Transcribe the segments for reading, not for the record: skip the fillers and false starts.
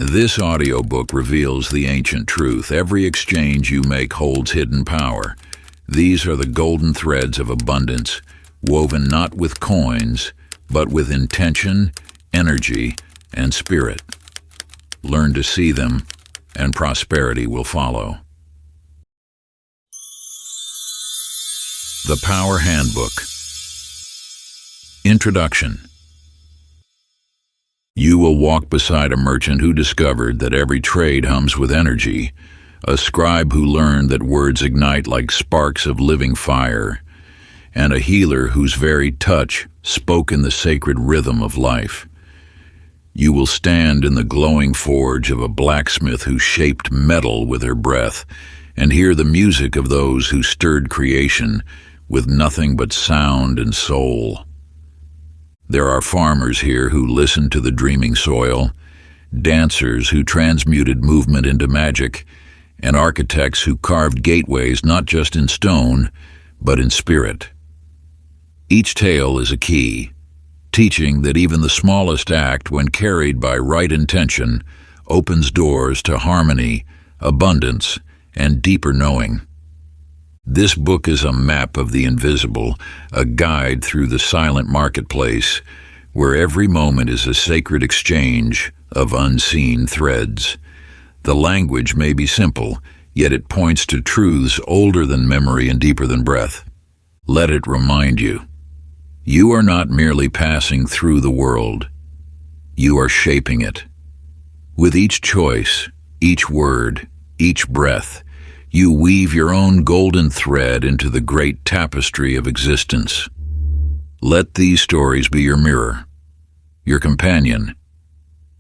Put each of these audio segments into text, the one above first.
This audiobook reveals the ancient truth. Every exchange you make holds hidden power. These are the golden threads of abundance, woven not with coins, but with intention, energy, and spirit. Learn to see them, and prosperity will follow. The Power Handbook. Introduction. You will walk beside a merchant who discovered that every trade hums with energy, a scribe who learned that words ignite like sparks of living fire, and a healer whose very touch spoke in the sacred rhythm of life. You will stand in the glowing forge of a blacksmith who shaped metal with her breath, and hear the music of those who stirred creation with nothing but sound and soul. There are farmers here who listened to the dreaming soil, dancers who transmuted movement into magic, and architects who carved gateways not just in stone, but in spirit. Each tale is a key, teaching that even the smallest act, when carried by right intention, opens doors to harmony, abundance, and deeper knowing. This book is a map of the invisible, a guide through the silent marketplace, where every moment is a sacred exchange of unseen threads. The language may be simple, yet it points to truths older than memory and deeper than breath. Let it remind you. You are not merely passing through the world. You are shaping it. With each choice, each word, each breath, you weave your own golden thread into the great tapestry of existence. Let these stories be your mirror, your companion,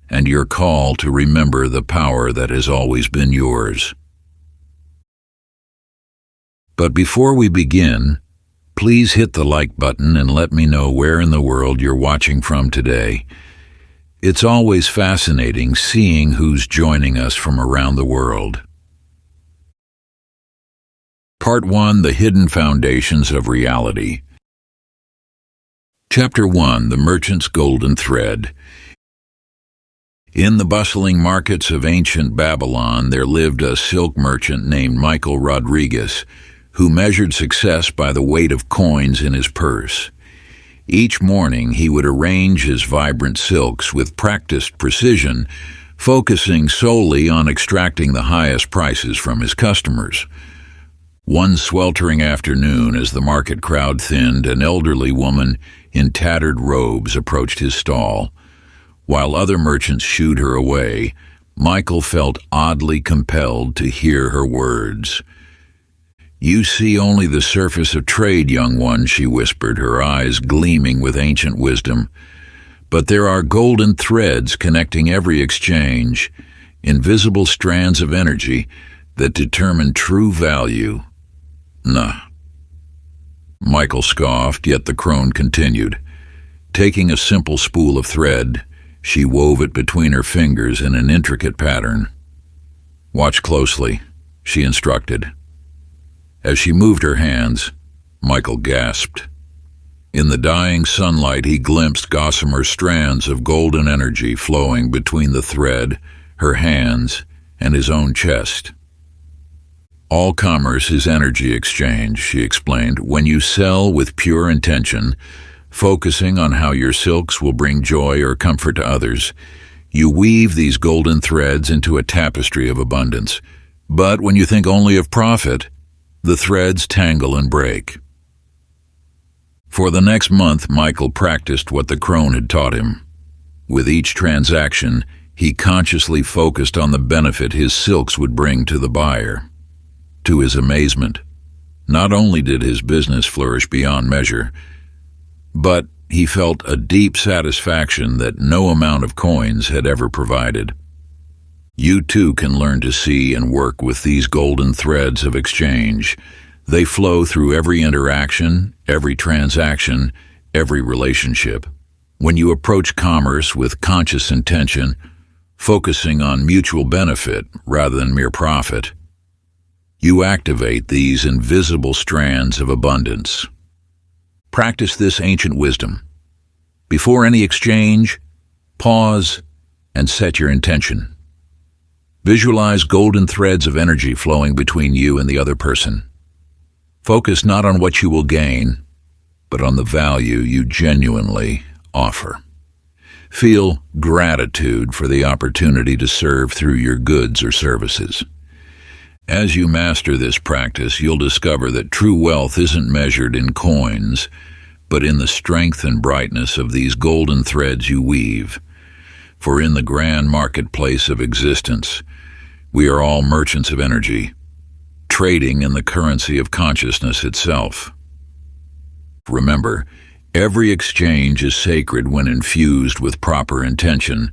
and your call to remember the power that has always been yours. But before we begin, please hit the like button and let me know where in the world you're watching from today. It's always fascinating seeing who's joining us from around the world. Part 1. The Hidden Foundations of Reality. Chapter 1. The Merchant's Golden Thread. In the bustling markets of ancient Babylon, there lived a silk merchant named Michael Rodriguez, who measured success by the weight of coins in his purse. Each morning he would arrange his vibrant silks with practiced precision, focusing solely on extracting the highest prices from his customers. One sweltering afternoon, as the market crowd thinned, an elderly woman in tattered robes approached his stall. While other merchants shooed her away, Michael felt oddly compelled to hear her words. "You see only the surface of trade, young one," she whispered, her eyes gleaming with ancient wisdom. "But there are golden threads connecting every exchange, invisible strands of energy that determine true value." "Nah." Michael scoffed, yet the crone continued. Taking a simple spool of thread, she wove it between her fingers in an intricate pattern. "Watch closely," she instructed. As she moved her hands, Michael gasped. In the dying sunlight, he glimpsed gossamer strands of golden energy flowing between the thread, her hands, and his own chest. "All commerce is energy exchange," she explained. "When you sell with pure intention, focusing on how your silks will bring joy or comfort to others, you weave these golden threads into a tapestry of abundance. But when you think only of profit, the threads tangle and break." For the next month, Michael practiced what the crone had taught him. With each transaction, he consciously focused on the benefit his silks would bring to the buyer. To his amazement, not only did his business flourish beyond measure, but he felt a deep satisfaction that no amount of coins had ever provided. You too can learn to see and work with these golden threads of exchange. They flow through every interaction, every transaction, every relationship. When you approach commerce with conscious intention, focusing on mutual benefit rather than mere profit, you activate these invisible strands of abundance. Practice this ancient wisdom. Before any exchange, pause and set your intention. Visualize golden threads of energy flowing between you and the other person. Focus not on what you will gain, but on the value you genuinely offer. Feel gratitude for the opportunity to serve through your goods or services. As you master this practice, you'll discover that true wealth isn't measured in coins, but in the strength and brightness of these golden threads you weave. For in the grand marketplace of existence, we are all merchants of energy, trading in the currency of consciousness itself. Remember, every exchange is sacred when infused with proper intention.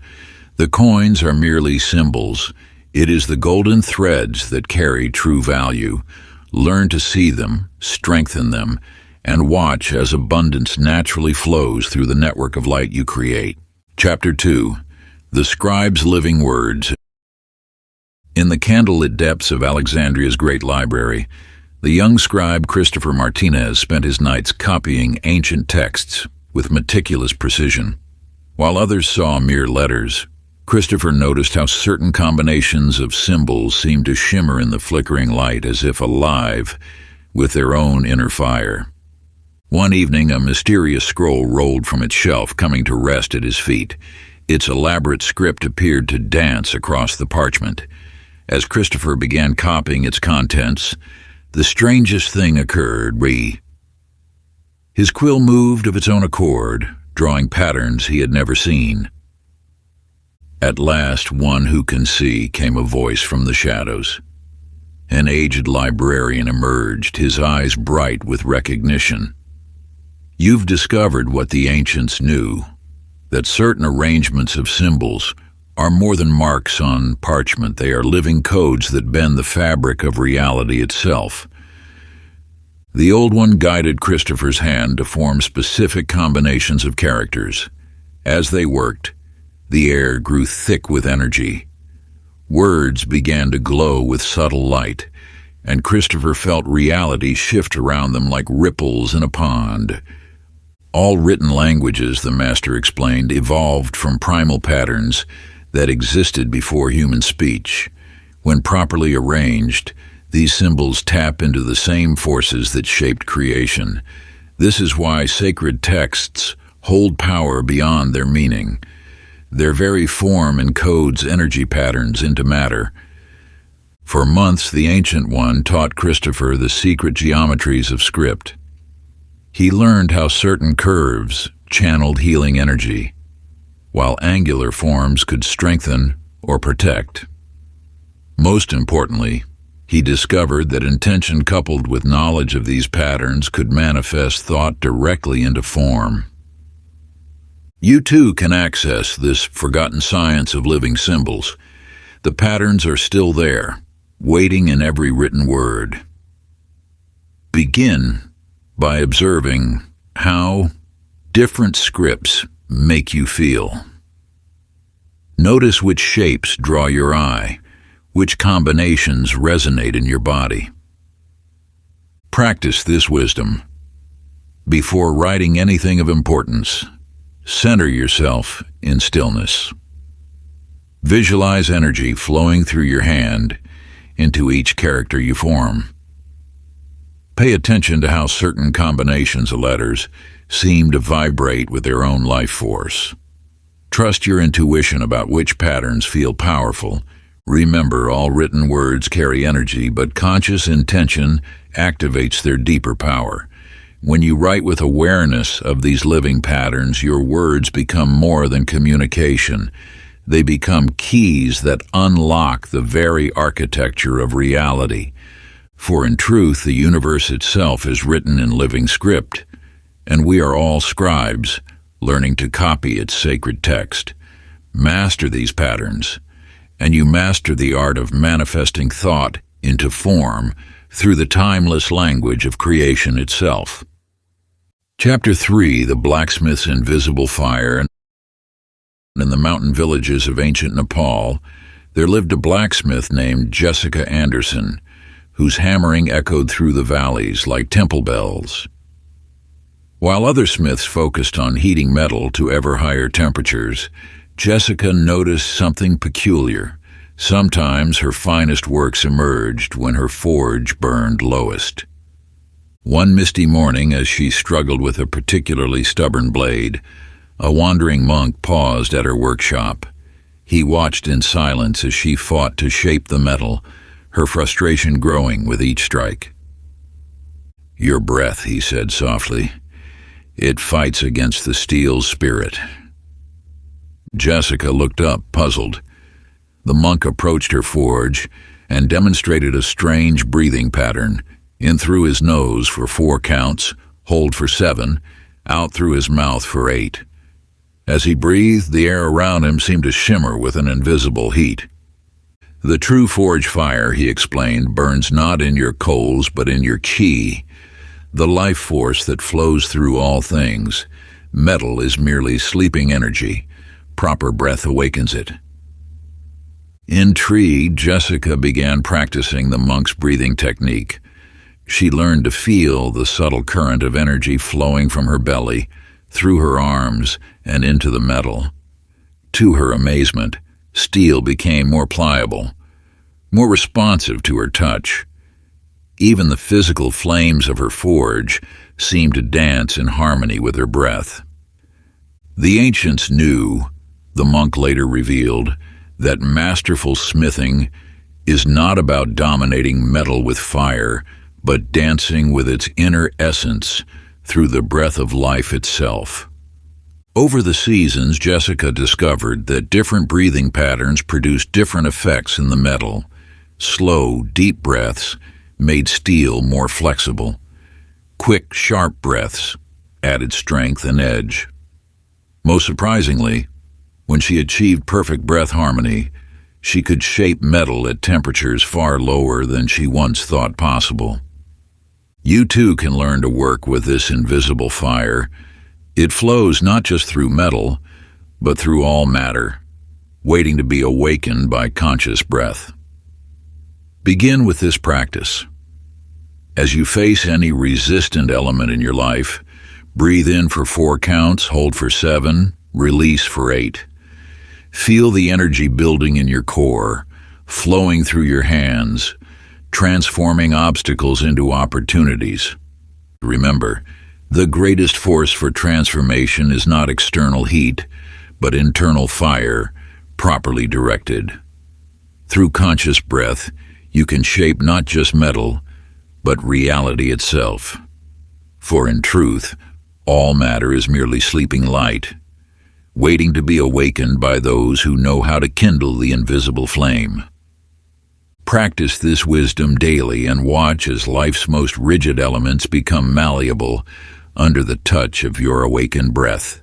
The coins are merely symbols. It is the golden threads that carry true value. Learn to see them, strengthen them, and watch as abundance naturally flows through the network of light you create. Chapter 2. The Scribe's Living Words. In the candlelit depths of Alexandria's great library, the young scribe Christopher Martinez spent his nights copying ancient texts with meticulous precision. While others saw mere letters, Christopher noticed how certain combinations of symbols seemed to shimmer in the flickering light as if alive with their own inner fire. One evening, a mysterious scroll rolled from its shelf, coming to rest at his feet. Its elaborate script appeared to dance across the parchment. As Christopher began copying its contents, the strangest thing occurred. His quill moved of its own accord, drawing patterns he had never seen. At last, one who can see, came a voice from the shadows. An aged librarian emerged, his eyes bright with recognition. You've discovered what the ancients knew, that certain arrangements of symbols are more than marks on parchment. They are living codes that bend the fabric of reality itself. The Old One guided Christopher's hand to form specific combinations of characters. As they worked, the air grew thick with energy. Words began to glow with subtle light, and Christopher felt reality shift around them like ripples in a pond. All written languages, the master explained, evolved from primal patterns that existed before human speech. When properly arranged, these symbols tap into the same forces that shaped creation. This is why sacred texts hold power beyond their meaning. Their very form encodes energy patterns into matter. For months, the Ancient One taught Christopher the secret geometries of script. He learned how certain curves channeled healing energy, while angular forms could strengthen or protect. Most importantly, he discovered that intention coupled with knowledge of these patterns could manifest thought directly into form. You too can access this forgotten science of living symbols. The patterns are still there, waiting in every written word. Begin by observing how different scripts make you feel. Notice which shapes draw your eye, which combinations resonate in your body. Practice this wisdom. Before writing anything of importance, center yourself in stillness. Visualize energy flowing through your hand into each character you form. Pay attention to how certain combinations of letters seem to vibrate with their own life force. Trust your intuition about which patterns feel powerful. Remember, all written words carry energy, but conscious intention activates their deeper power. When you write with awareness of these living patterns, your words become more than communication. They become keys that unlock the very architecture of reality. For in truth, the universe itself is written in living script, and we are all scribes, learning to copy its sacred text. Master these patterns, and you master the art of manifesting thought into form through the timeless language of creation itself. Chapter 3. The Blacksmith's Invisible Fire. In the mountain villages of ancient Nepal, there lived a blacksmith named Jessica Anderson, whose hammering echoed through the valleys like temple bells. While other smiths focused on heating metal to ever higher temperatures, Jessica noticed something peculiar. Sometimes her finest works emerged when her forge burned lowest. One misty morning, as she struggled with a particularly stubborn blade, a wandering monk paused at her workshop. He watched in silence as she fought to shape the metal, her frustration growing with each strike. "Your breath," he said softly. "It fights against the steel's spirit." Jessica looked up, puzzled. The monk approached her forge and demonstrated a strange breathing pattern: in through his nose for 4 counts, hold for 7, out through his mouth for 8. As he breathed, the air around him seemed to shimmer with an invisible heat. "The true forge fire," he explained, "burns not in your coals but in your chi, the life force that flows through all things. Metal is merely sleeping energy. Proper breath awakens it." Intrigued, Jessica began practicing the monk's breathing technique. She learned to feel the subtle current of energy flowing from her belly, through her arms, and into the metal. To her amazement, steel became more pliable, more responsive to her touch. Even the physical flames of her forge seemed to dance in harmony with her breath. The ancients knew, the monk later revealed, that masterful smithing is not about dominating metal with fire, but dancing with its inner essence through the breath of life itself. Over the seasons, Jessica discovered that different breathing patterns produced different effects in the metal. Slow, deep breaths made steel more flexible. Quick, sharp breaths added strength and edge. Most surprisingly, when she achieved perfect breath harmony, she could shape metal at temperatures far lower than she once thought possible. You too can learn to work with this invisible fire. It flows not just through metal, but through all matter, waiting to be awakened by conscious breath. Begin with this practice. As you face any resistant element in your life, breathe in for 4 counts, hold for 7, release for 8. Feel the energy building in your core, flowing through your hands, transforming obstacles into opportunities. Remember, the greatest force for transformation is not external heat, but internal fire, properly directed. Through conscious breath, you can shape not just metal, but reality itself. For in truth, all matter is merely sleeping light, waiting to be awakened by those who know how to kindle the invisible flame. Practice this wisdom daily and watch as life's most rigid elements become malleable under the touch of your awakened breath.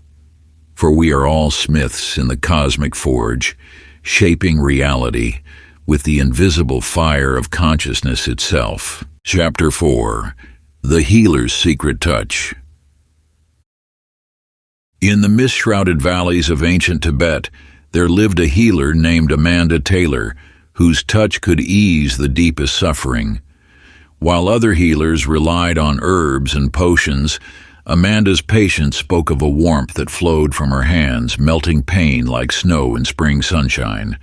For we are all smiths in the cosmic forge, shaping reality with the invisible fire of consciousness itself. Chapter 4. The Healer's Secret Touch. In the mist-shrouded valleys of ancient Tibet, there lived a healer named Amanda Taylor, whose touch could ease the deepest suffering. While other healers relied on herbs and potions, Amanda's patience spoke of a warmth that flowed from her hands, melting pain like snow in spring sunshine.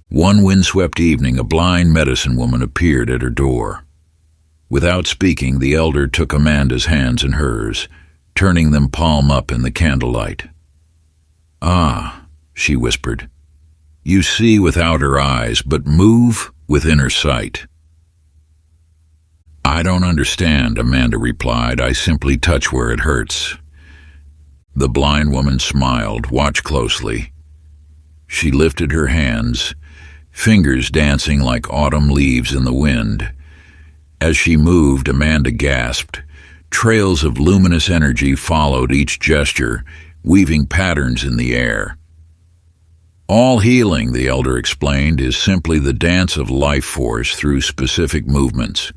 One windswept evening, a blind medicine woman appeared at her door. Without speaking, the elder took Amanda's hands in hers, turning them palm up in the candlelight. "Ah," she whispered, "you see with outer eyes, but move with inner sight." "I don't understand," Amanda replied. "I simply touch where it hurts." The blind woman smiled. "Watch closely." She lifted her hands, fingers dancing like autumn leaves in the wind. As she moved, Amanda gasped. Trails of luminous energy followed each gesture, weaving patterns in the air. All healing, the elder explained, is simply the dance of life force through specific movements.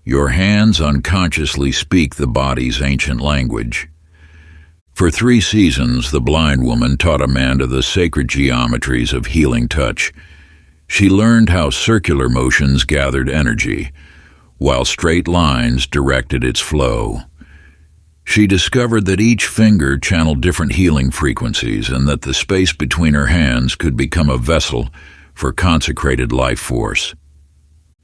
Your hands unconsciously speak the body's ancient language. For 3 seasons, the blind woman taught Amanda the sacred geometries of healing touch. She learned how circular motions gathered energy, while straight lines directed its flow. She discovered that each finger channeled different healing frequencies and that the space between her hands could become a vessel for consecrated life force.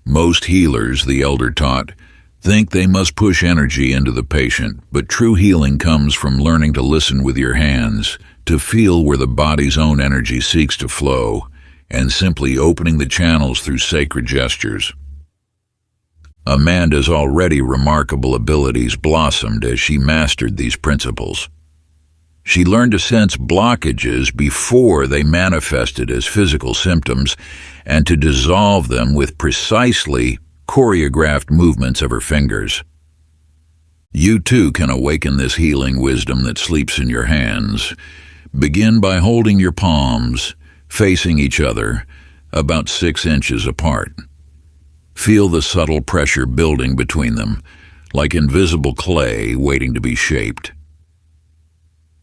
Most healers, the elder taught, think they must push energy into the patient, but true healing comes from learning to listen with your hands, to feel where the body's own energy seeks to flow, and simply opening the channels through sacred gestures. Amanda's already remarkable abilities blossomed as she mastered these principles. She learned to sense blockages before they manifested as physical symptoms and to dissolve them with precisely choreographed movements of her fingers. You too can awaken this healing wisdom that sleeps in your hands. Begin by holding your palms, facing each other, about 6 inches apart. Feel the subtle pressure building between them, like invisible clay waiting to be shaped.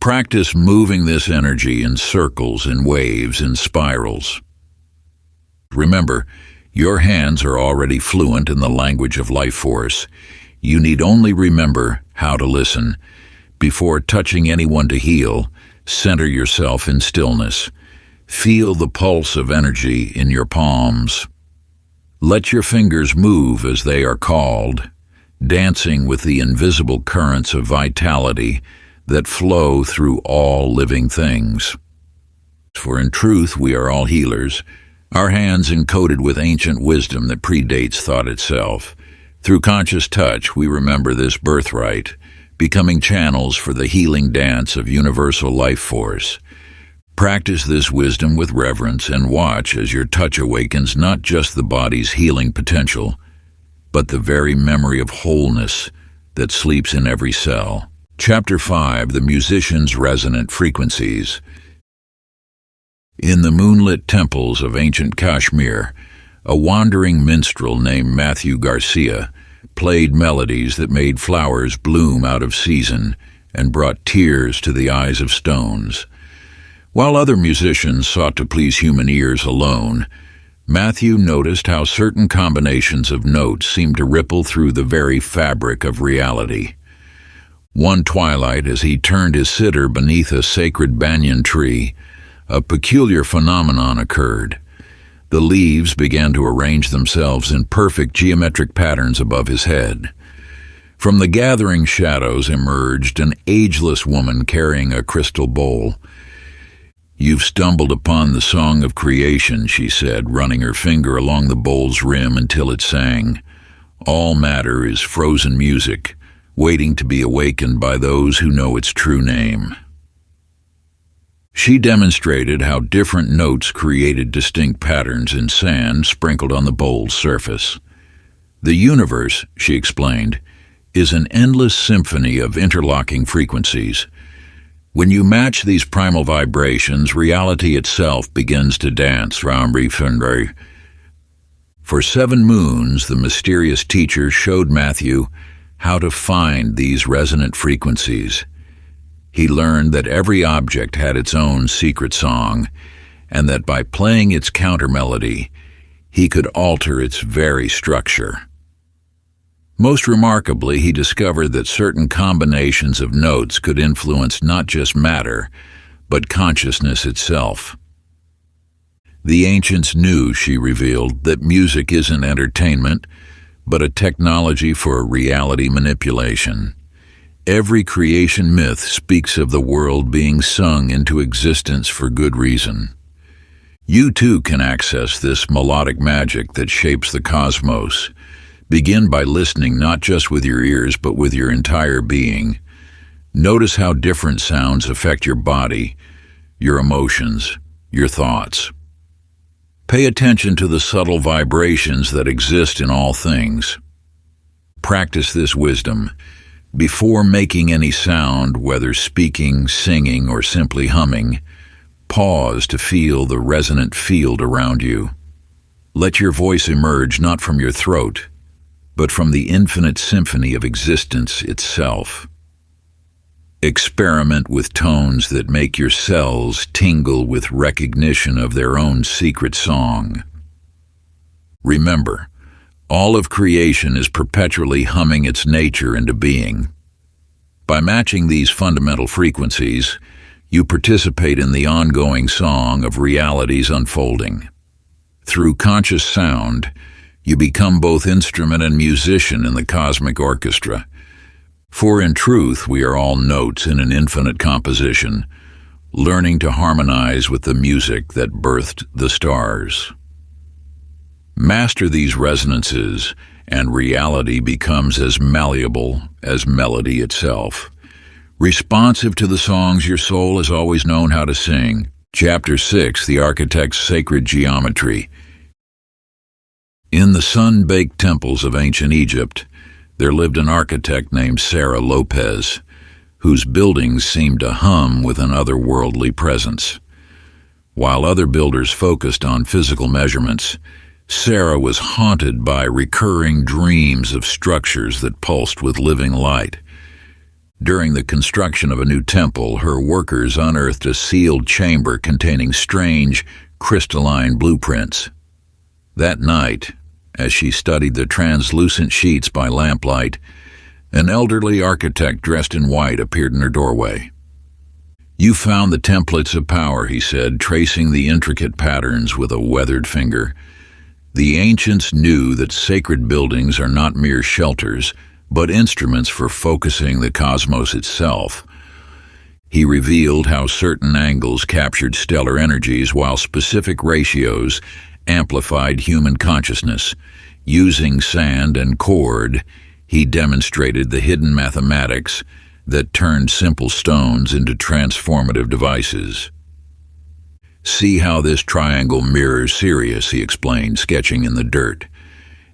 Practice moving this energy in circles, in waves, in spirals. Remember, your hands are already fluent in the language of life force. You need only remember how to listen. Before touching anyone to heal, center yourself in stillness. Feel the pulse of energy in your palms. Let your fingers move as they are called, dancing with the invisible currents of vitality that flow through all living things. For in truth we are all healers, our hands encoded with ancient wisdom that predates thought itself. Through conscious touch we remember this birthright, becoming channels for the healing dance of universal life force. Practice this wisdom with reverence and watch as your touch awakens not just the body's healing potential, but the very memory of wholeness that sleeps in every cell. Chapter 5: The Musician's Resonant Frequencies. In the moonlit temples of ancient Kashmir, a wandering minstrel named Matthew Garcia played melodies that made flowers bloom out of season and brought tears to the eyes of stones. While other musicians sought to please human ears alone, Matthew noticed how certain combinations of notes seemed to ripple through the very fabric of reality. One twilight, as he turned his sitar beneath a sacred banyan tree, a peculiar phenomenon occurred. The leaves began to arrange themselves in perfect geometric patterns above his head. From the gathering shadows emerged an ageless woman carrying a crystal bowl. "You've stumbled upon the song of creation," she said, running her finger along the bowl's rim until it sang. "All matter is frozen music, waiting to be awakened by those who know its true name." She demonstrated how different notes created distinct patterns in sand sprinkled on the bowl's surface. "The universe," she explained, "is an endless symphony of interlocking frequencies. When you match these primal vibrations, reality itself begins to dance. For 7 moons, the mysterious teacher showed Matthew how to find these resonant frequencies. He learned that every object had its own secret song, and that by playing its counter-melody, he could alter its very structure. Most remarkably, he discovered that certain combinations of notes could influence not just matter, but consciousness itself. The ancients knew, she revealed, that music isn't entertainment, but a technology for reality manipulation. Every creation myth speaks of the world being sung into existence for good reason. You too can access this melodic magic that shapes the cosmos. Begin by listening not just with your ears, but with your entire being. Notice how different sounds affect your body, your emotions, your thoughts. Pay attention to the subtle vibrations that exist in all things. Practice this wisdom. Before making any sound, whether speaking, singing, or simply humming, pause to feel the resonant field around you. Let your voice emerge not from your throat, but from the infinite symphony of existence itself. Experiment with tones that make your cells tingle with recognition of their own secret song. Remember, all of creation is perpetually humming its nature into being. By matching these fundamental frequencies, you participate in the ongoing song of reality's unfolding. Through conscious sound, you become both instrument and musician in the cosmic orchestra. For in truth, we are all notes in an infinite composition, learning to harmonize with the music that birthed the stars. Master these resonances, and reality becomes as malleable as melody itself. Responsive to the songs your soul has always known how to sing. Chapter 6, The Architect's Sacred Geometry. In the sun-baked temples of ancient Egypt, there lived an architect named Sarah Lopez, whose buildings seemed to hum with an otherworldly presence. While other builders focused on physical measurements, Sarah was haunted by recurring dreams of structures that pulsed with living light. During the construction of a new temple, her workers unearthed a sealed chamber containing strange, crystalline blueprints. That night, as she studied the translucent sheets by lamplight, an elderly architect dressed in white appeared in her doorway. "You found the templates of power," he said, tracing the intricate patterns with a weathered finger. "The ancients knew that sacred buildings are not mere shelters, but instruments for focusing the cosmos itself." He revealed how certain angles captured stellar energies while specific ratios amplified human consciousness. Using sand and cord, he demonstrated the hidden mathematics that turned simple stones into transformative devices. "See how this triangle mirrors Sirius," he explained, sketching in the dirt.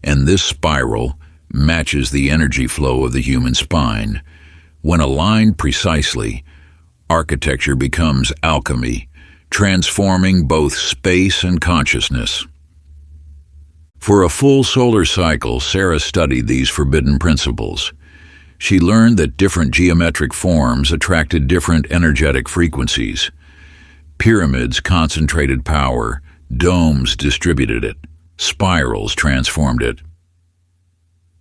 "And this spiral matches the energy flow of the human spine. When aligned precisely, architecture becomes alchemy, transforming both space and consciousness." For a full solar cycle, Sarah studied these forbidden principles. She learned that different geometric forms attracted different energetic frequencies. Pyramids concentrated power, domes distributed it, spirals transformed it.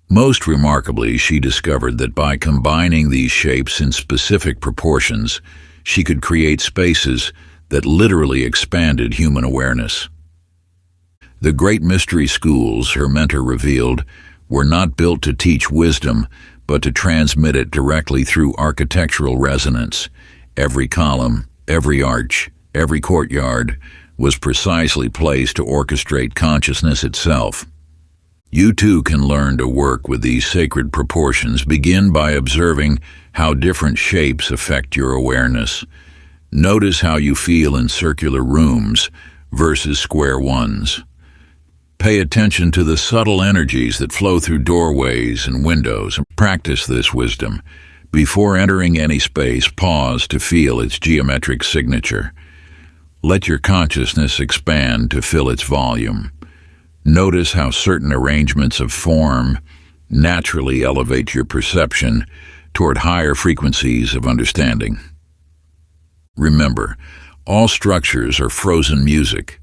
Most remarkably, she discovered that by combining these shapes in specific proportions, she could create spaces that literally expanded human awareness. The great mystery schools, her mentor revealed, were not built to teach wisdom, but to transmit it directly through architectural resonance. Every column, every arch, every courtyard was precisely placed to orchestrate consciousness itself. You too can learn to work with these sacred proportions. Begin by observing how different shapes affect your awareness. Notice how you feel in circular rooms versus square ones. Pay attention to the subtle energies that flow through doorways and windows, and practice this wisdom. Before entering any space, pause to feel its geometric signature. Let your consciousness expand to fill its volume. Notice how certain arrangements of form naturally elevate your perception toward higher frequencies of understanding. Remember, all structures are frozen music,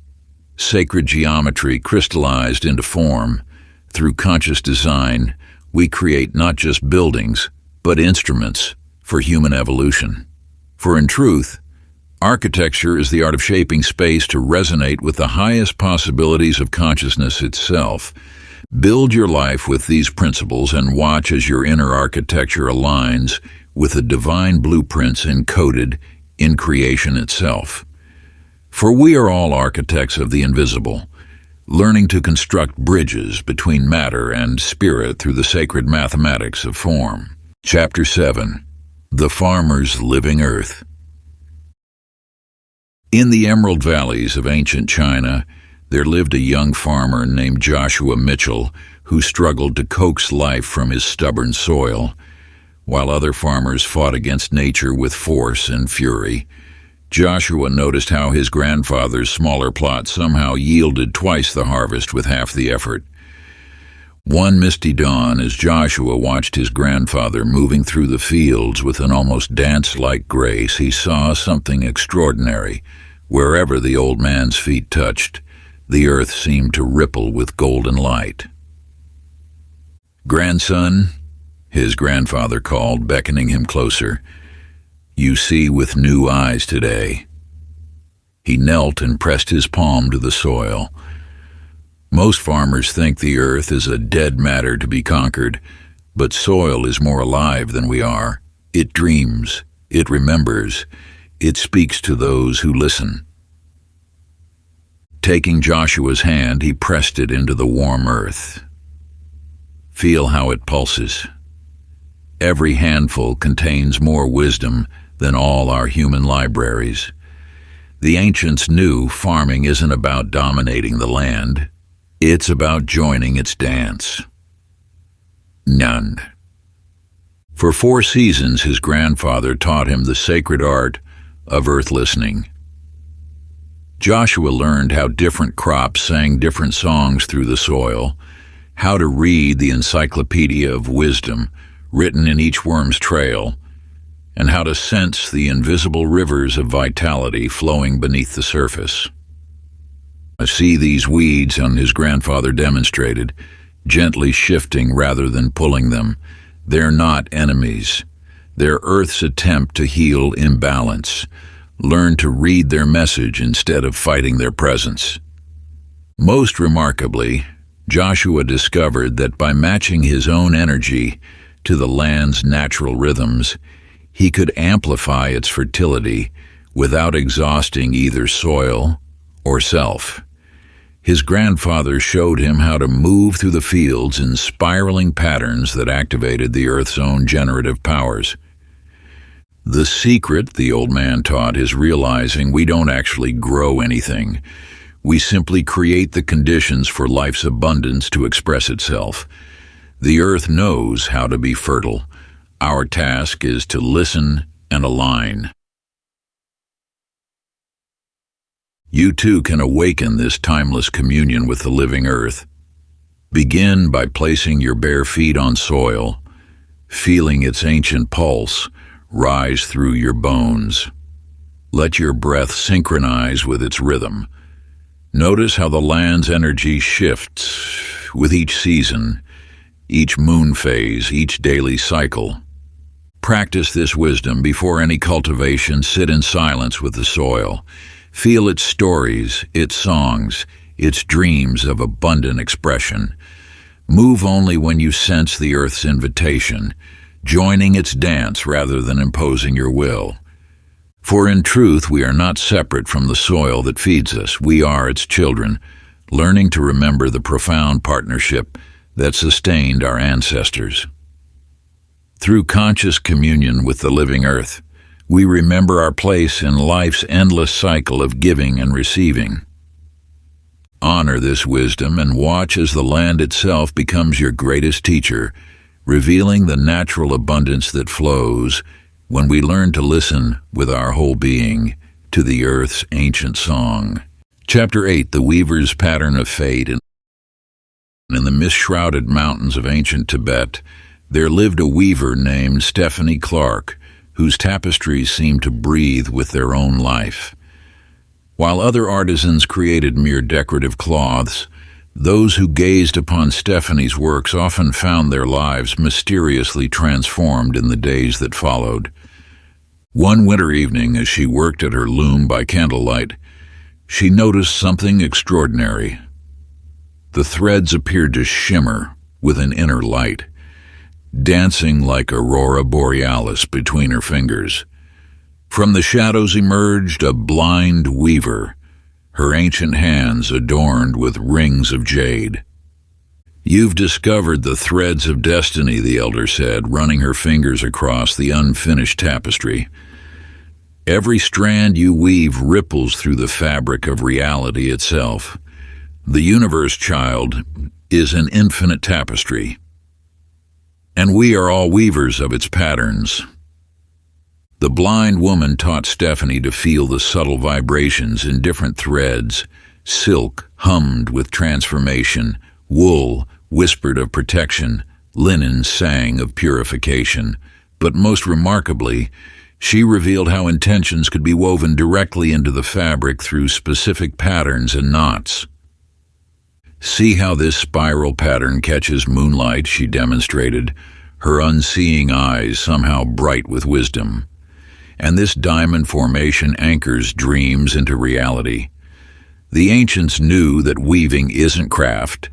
sacred geometry crystallized into form. Through conscious design, we create not just buildings, but instruments for human evolution. For in truth, architecture is the art of shaping space to resonate with the highest possibilities of consciousness itself. Build your life with these principles and watch as your inner architecture aligns with the divine blueprints encoded in creation itself. For we are all architects of the invisible, learning to construct bridges between matter and spirit through the sacred mathematics of form. Chapter 7, The Farmer's Living Earth. In the emerald valleys of ancient China, there lived a young farmer named Joshua Mitchell who struggled to coax life from his stubborn soil. While other farmers fought against nature with force and fury, Joshua noticed how his grandfather's smaller plot somehow yielded twice the harvest with half the effort. One misty dawn, as Joshua watched his grandfather moving through the fields with an almost dance-like grace, he saw something extraordinary. Wherever the old man's feet touched, the earth seemed to ripple with golden light. "Grandson," his grandfather called, beckoning him closer, "you see with new eyes today." He knelt and pressed his palm to the soil. Most farmers think the earth is a dead matter to be conquered, but soil is more alive than we are. It dreams, it remembers, it speaks to those who listen. Taking Joshua's hand, he pressed it into the warm earth. Feel how it pulses. Every handful contains more wisdom than all our human libraries. The ancients knew farming isn't about dominating the land. It's about joining its dance. None. For 4 seasons, his grandfather taught him the sacred art of earth listening. Joshua learned how different crops sang different songs through the soil, how to read the encyclopedia of wisdom written in each worm's trail, and how to sense the invisible rivers of vitality flowing beneath the surface. See these weeds, and his grandfather demonstrated, gently shifting rather than pulling them. They're not enemies. They're Earth's attempt to heal imbalance. Learn to read their message instead of fighting their presence. Most remarkably, Joshua discovered that by matching his own energy to the land's natural rhythms, he could amplify its fertility without exhausting either soil or self. His grandfather showed him how to move through the fields in spiraling patterns that activated the earth's own generative powers. The secret, the old man taught, is realizing we don't actually grow anything. We simply create the conditions for life's abundance to express itself. The earth knows how to be fertile. Our task is to listen and align. You too can awaken this timeless communion with the living earth. Begin by placing your bare feet on soil, feeling its ancient pulse rise through your bones. Let your breath synchronize with its rhythm. Notice how the land's energy shifts with each season, each moon phase, each daily cycle. Practice this wisdom before any cultivation. Sit in silence with the soil. Feel its stories, its songs, its dreams of abundant expression. Move only when you sense the earth's invitation, joining its dance rather than imposing your will. For in truth, we are not separate from the soil that feeds us. We are its children, learning to remember the profound partnership that sustained our ancestors. Through conscious communion with the living earth, we remember our place in life's endless cycle of giving and receiving. Honor this wisdom and watch as the land itself becomes your greatest teacher, revealing the natural abundance that flows when we learn to listen with our whole being to the earth's ancient song. Chapter 8, The Weaver's Pattern of Fate. In the mist-shrouded mountains of ancient Tibet, there lived a weaver named Stephanie Clark, whose tapestries seemed to breathe with their own life. While other artisans created mere decorative cloths, those who gazed upon Stephanie's works often found their lives mysteriously transformed in the days that followed. One winter evening, as she worked at her loom by candlelight, she noticed something extraordinary. The threads appeared to shimmer with an inner light, dancing like aurora borealis between her fingers. From the shadows emerged a blind weaver, her ancient hands adorned with rings of jade. "You've discovered the threads of destiny," the elder said, running her fingers across the unfinished tapestry. "Every strand you weave ripples through the fabric of reality itself. The universe, child, is an infinite tapestry, and we are all weavers of its patterns." The blind woman taught Stephanie to feel the subtle vibrations in different threads. Silk hummed with transformation, wool whispered of protection, linen sang of purification. But most remarkably, she revealed how intentions could be woven directly into the fabric through specific patterns and knots. "See how this spiral pattern catches moonlight," she demonstrated, her unseeing eyes somehow bright with wisdom. "And this diamond formation anchors dreams into reality. The ancients knew that weaving isn't craft,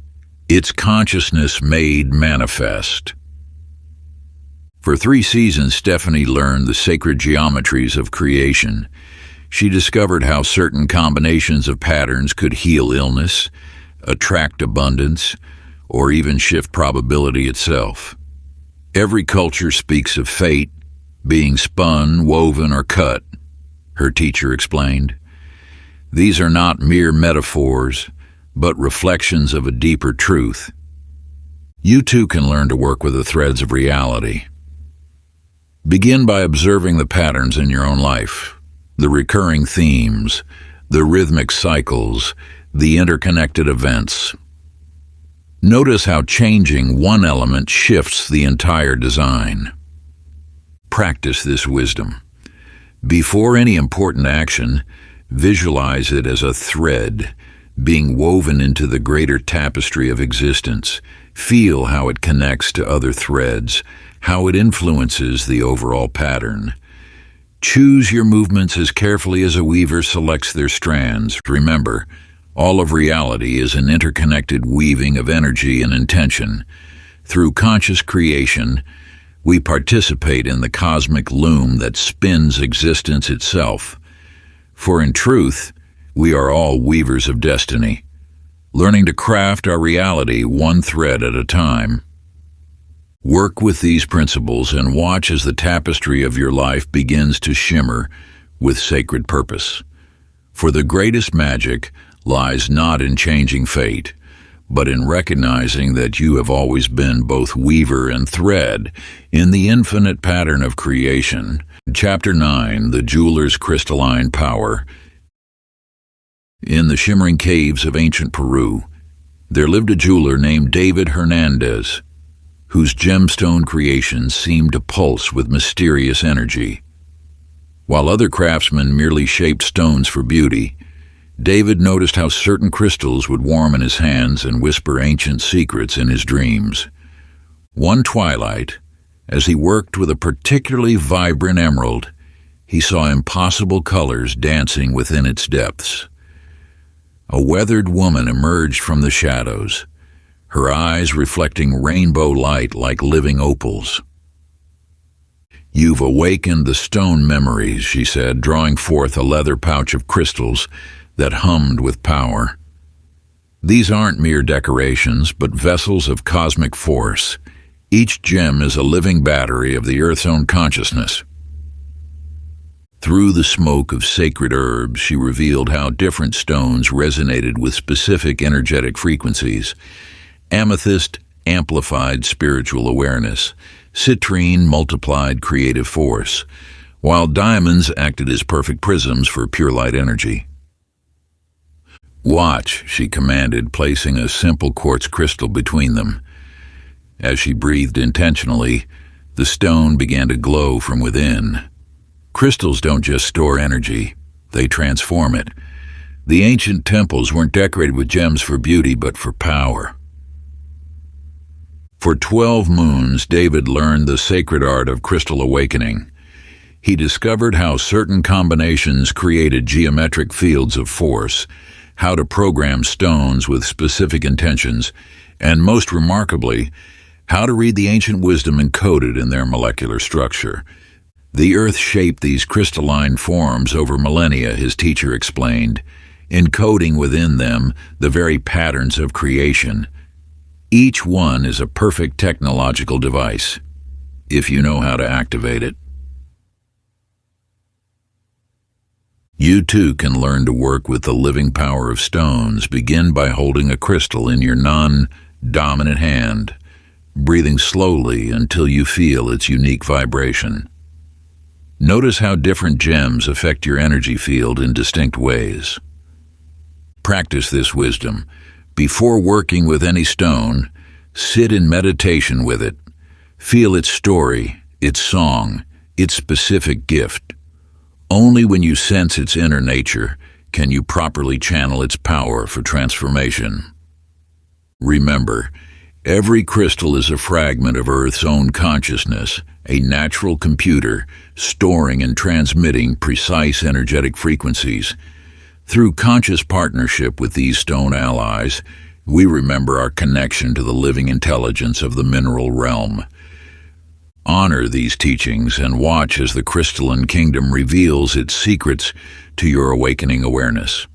it's consciousness made manifest. For 3 seasons, Stephanie learned the sacred geometries of creation. She discovered how certain combinations of patterns could heal illness, attract abundance, or even shift probability itself. Every culture speaks of fate, being spun, woven, or cut, her teacher explained. These are not mere metaphors, but reflections of a deeper truth. You too can learn to work with the threads of reality. Begin by observing the patterns in your own life, the recurring themes, the rhythmic cycles, the interconnected events. Notice how changing one element shifts the entire design. Practice this wisdom. Before any important action, visualize it as a thread being woven into the greater tapestry of existence. Feel how it connects to other threads, how it influences the overall pattern. Choose your movements as carefully as a weaver selects their strands. Remember, all of reality is an interconnected weaving of energy and intention. Through conscious creation, we participate in the cosmic loom that spins existence itself. For in truth, we are all weavers of destiny, learning to craft our reality one thread at a time. Work with these principles and watch as the tapestry of your life begins to shimmer with sacred purpose. For the greatest magic lies not in changing fate, but in recognizing that you have always been both weaver and thread in the infinite pattern of creation. Chapter 9, The Jeweler's Crystalline Power. In the shimmering caves of ancient Peru, there lived a jeweler named David Hernandez, whose gemstone creations seemed to pulse with mysterious energy. While other craftsmen merely shaped stones for beauty, David noticed how certain crystals would warm in his hands and whisper ancient secrets in his dreams. One twilight, as he worked with a particularly vibrant emerald, he saw impossible colors dancing within its depths. A weathered woman emerged from the shadows, her eyes reflecting rainbow light like living opals. "You've awakened the stone memories," she said, drawing forth a leather pouch of crystals that hummed with power. "These aren't mere decorations, but vessels of cosmic force. Each gem is a living battery of the Earth's own consciousness." Through the smoke of sacred herbs, she revealed how different stones resonated with specific energetic frequencies. Amethyst amplified spiritual awareness. Citrine multiplied creative force, while diamonds acted as perfect prisms for pure light energy. "Watch," she commanded, placing a simple quartz crystal between them. As she breathed intentionally, the stone began to glow from within. Crystals don't just store energy, they transform it. The ancient temples weren't decorated with gems for beauty, but for power. For 12 moons, David learned the sacred art of crystal awakening. He discovered how certain combinations created geometric fields of force, how to program stones with specific intentions, and most remarkably, how to read the ancient wisdom encoded in their molecular structure. The Earth shaped these crystalline forms over millennia, his teacher explained, encoding within them the very patterns of creation. Each one is a perfect technological device, if you know how to activate it. You too can learn to work with the living power of stones. Begin by holding a crystal in your non-dominant hand, breathing slowly until you feel its unique vibration. Notice how different gems affect your energy field in distinct ways. Practice this wisdom. Before working with any stone, sit in meditation with it. Feel its story, its song, its specific gift. Only when you sense its inner nature can you properly channel its power for transformation. Remember, every crystal is a fragment of Earth's own consciousness, a natural computer storing and transmitting precise energetic frequencies. Through conscious partnership with these stone allies, we remember our connection to the living intelligence of the mineral realm. Honor these teachings and watch as the crystalline kingdom reveals its secrets to your awakening awareness.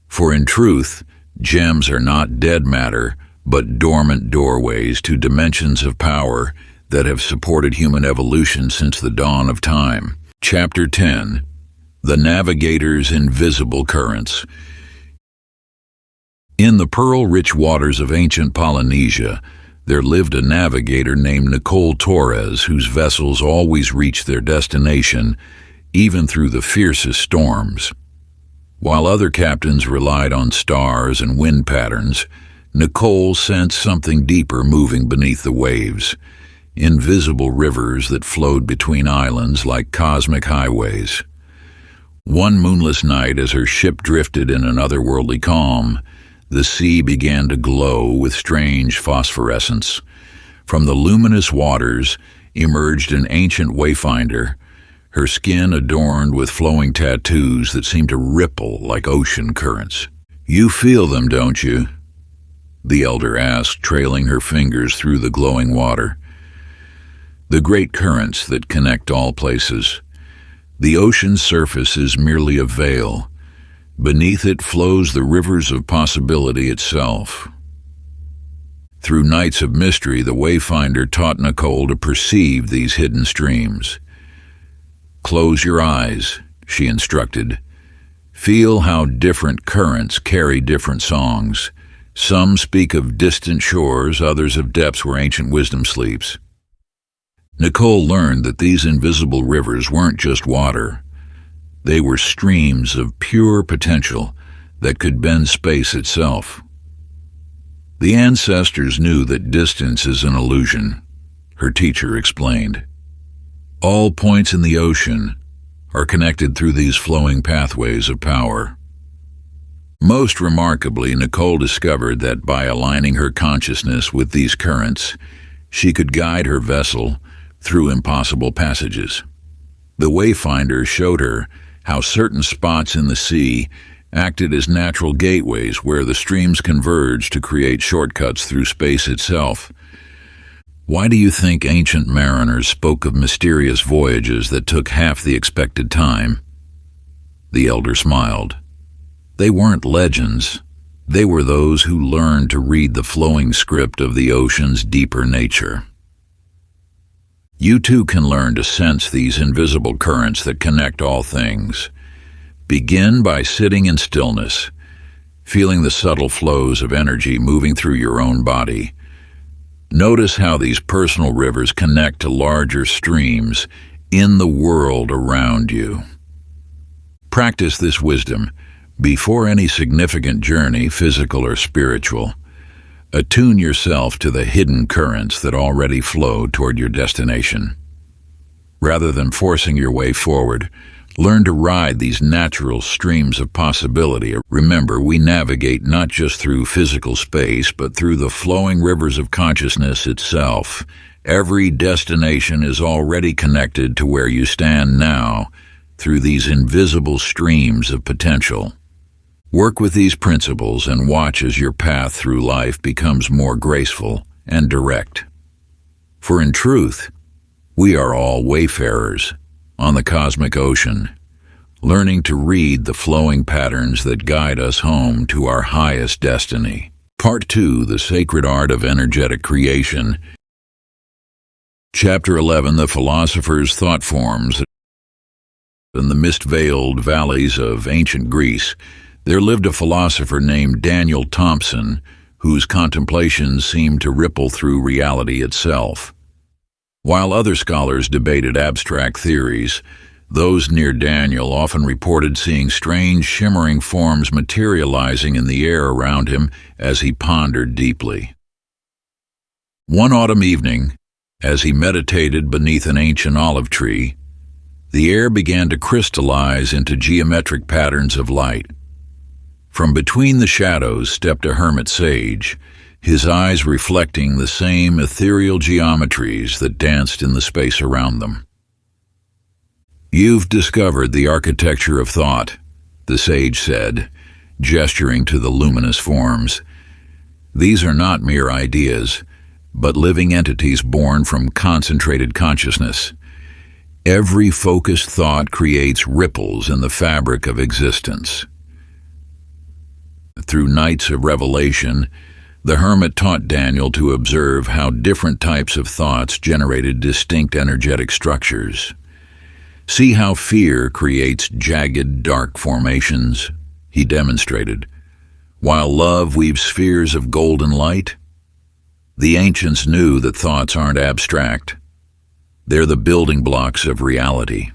For in truth, gems are not dead matter, but dormant doorways to dimensions of power that have supported human evolution since the dawn of time. Chapter 10. The Navigator's Invisible Currents. In the pearl-rich waters of ancient Polynesia, there lived a navigator named Nicole Torres, whose vessels always reached their destination, even through the fiercest storms. While other captains relied on stars and wind patterns, Nicole sensed something deeper moving beneath the waves, invisible rivers that flowed between islands like cosmic highways. One moonless night, as her ship drifted in an otherworldly calm, the sea began to glow with strange phosphorescence. From the luminous waters emerged an ancient wayfinder, her skin adorned with flowing tattoos that seemed to ripple like ocean currents. "You feel them, don't you?" the elder asked, trailing her fingers through the glowing water. "The great currents that connect all places. The ocean's surface is merely a veil. Beneath it flows the rivers of possibility itself." Through nights of mystery, the Wayfinder taught Nicole to perceive these hidden streams. "Close your eyes," she instructed. "Feel how different currents carry different songs. Some speak of distant shores, others of depths where ancient wisdom sleeps." Nicole learned that these invisible rivers weren't just water. They were streams of pure potential that could bend space itself. "The ancestors knew that distance is an illusion," her teacher explained. "All points in the ocean are connected through these flowing pathways of power." Most remarkably, Nicole discovered that by aligning her consciousness with these currents, she could guide her vessel through impossible passages. The Wayfinder showed her how certain spots in the sea acted as natural gateways where the streams converged to create shortcuts through space itself. "Why do you think ancient mariners spoke of mysterious voyages that took half the expected time?" The elder smiled. "They weren't legends. They were those who learned to read the flowing script of the ocean's deeper nature." You too can learn to sense these invisible currents that connect all things. Begin by sitting in stillness, feeling the subtle flows of energy moving through your own body. Notice how these personal rivers connect to larger streams in the world around you. Practice this wisdom before any significant journey, physical or spiritual. Attune yourself to the hidden currents that already flow toward your destination. Rather than forcing your way forward, learn to ride these natural streams of possibility. Remember, we navigate not just through physical space, but through the flowing rivers of consciousness itself. Every destination is already connected to where you stand now through these invisible streams of potential. Work with these principles and watch as your path through life becomes more graceful and direct. For in truth, we are all wayfarers on the cosmic ocean, learning to read the flowing patterns that guide us home to our highest destiny. Part 2, The Sacred Art of Energetic Creation. Chapter 11, The Philosopher's Thought Forms. In the mist-veiled valleys of ancient Greece, there lived a philosopher named Daniel Thompson, whose contemplations seemed to ripple through reality itself. While other scholars debated abstract theories, those near Daniel often reported seeing strange shimmering forms materializing in the air around him as he pondered deeply. One autumn evening, as he meditated beneath an ancient olive tree, the air began to crystallize into geometric patterns of light. From between the shadows stepped a hermit sage, his eyes reflecting the same ethereal geometries that danced in the space around them. "You've discovered the architecture of thought," the sage said, gesturing to the luminous forms. These are not mere ideas, but living entities born from concentrated consciousness. Every focused thought creates ripples in the fabric of existence. Through nights of revelation, the hermit taught Daniel to observe how different types of thoughts generated distinct energetic structures. See how fear creates jagged, dark formations, he demonstrated, while love weaves spheres of golden light. The ancients knew that thoughts aren't abstract. They're the building blocks of reality.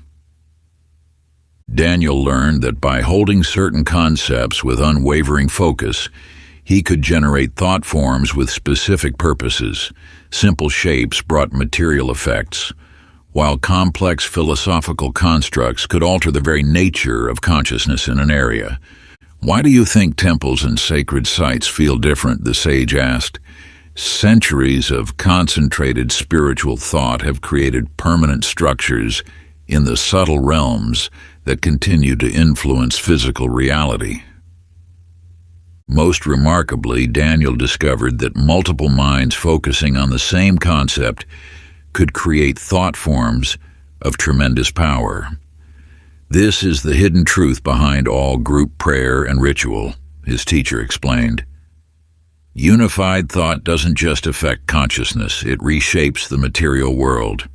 Daniel learned that by holding certain concepts with unwavering focus, he could generate thought forms with specific purposes. Simple shapes brought material effects, while complex philosophical constructs could alter the very nature of consciousness in an area. Why do you think temples and sacred sites feel different? The sage asked. Centuries of concentrated spiritual thought have created permanent structures in the subtle realms that continue to influence physical reality. Most remarkably, Daniel discovered that multiple minds focusing on the same concept could create thought forms of tremendous power. This is the hidden truth behind all group prayer and ritual, his teacher explained. Unified thought doesn't just affect consciousness, it reshapes the material world.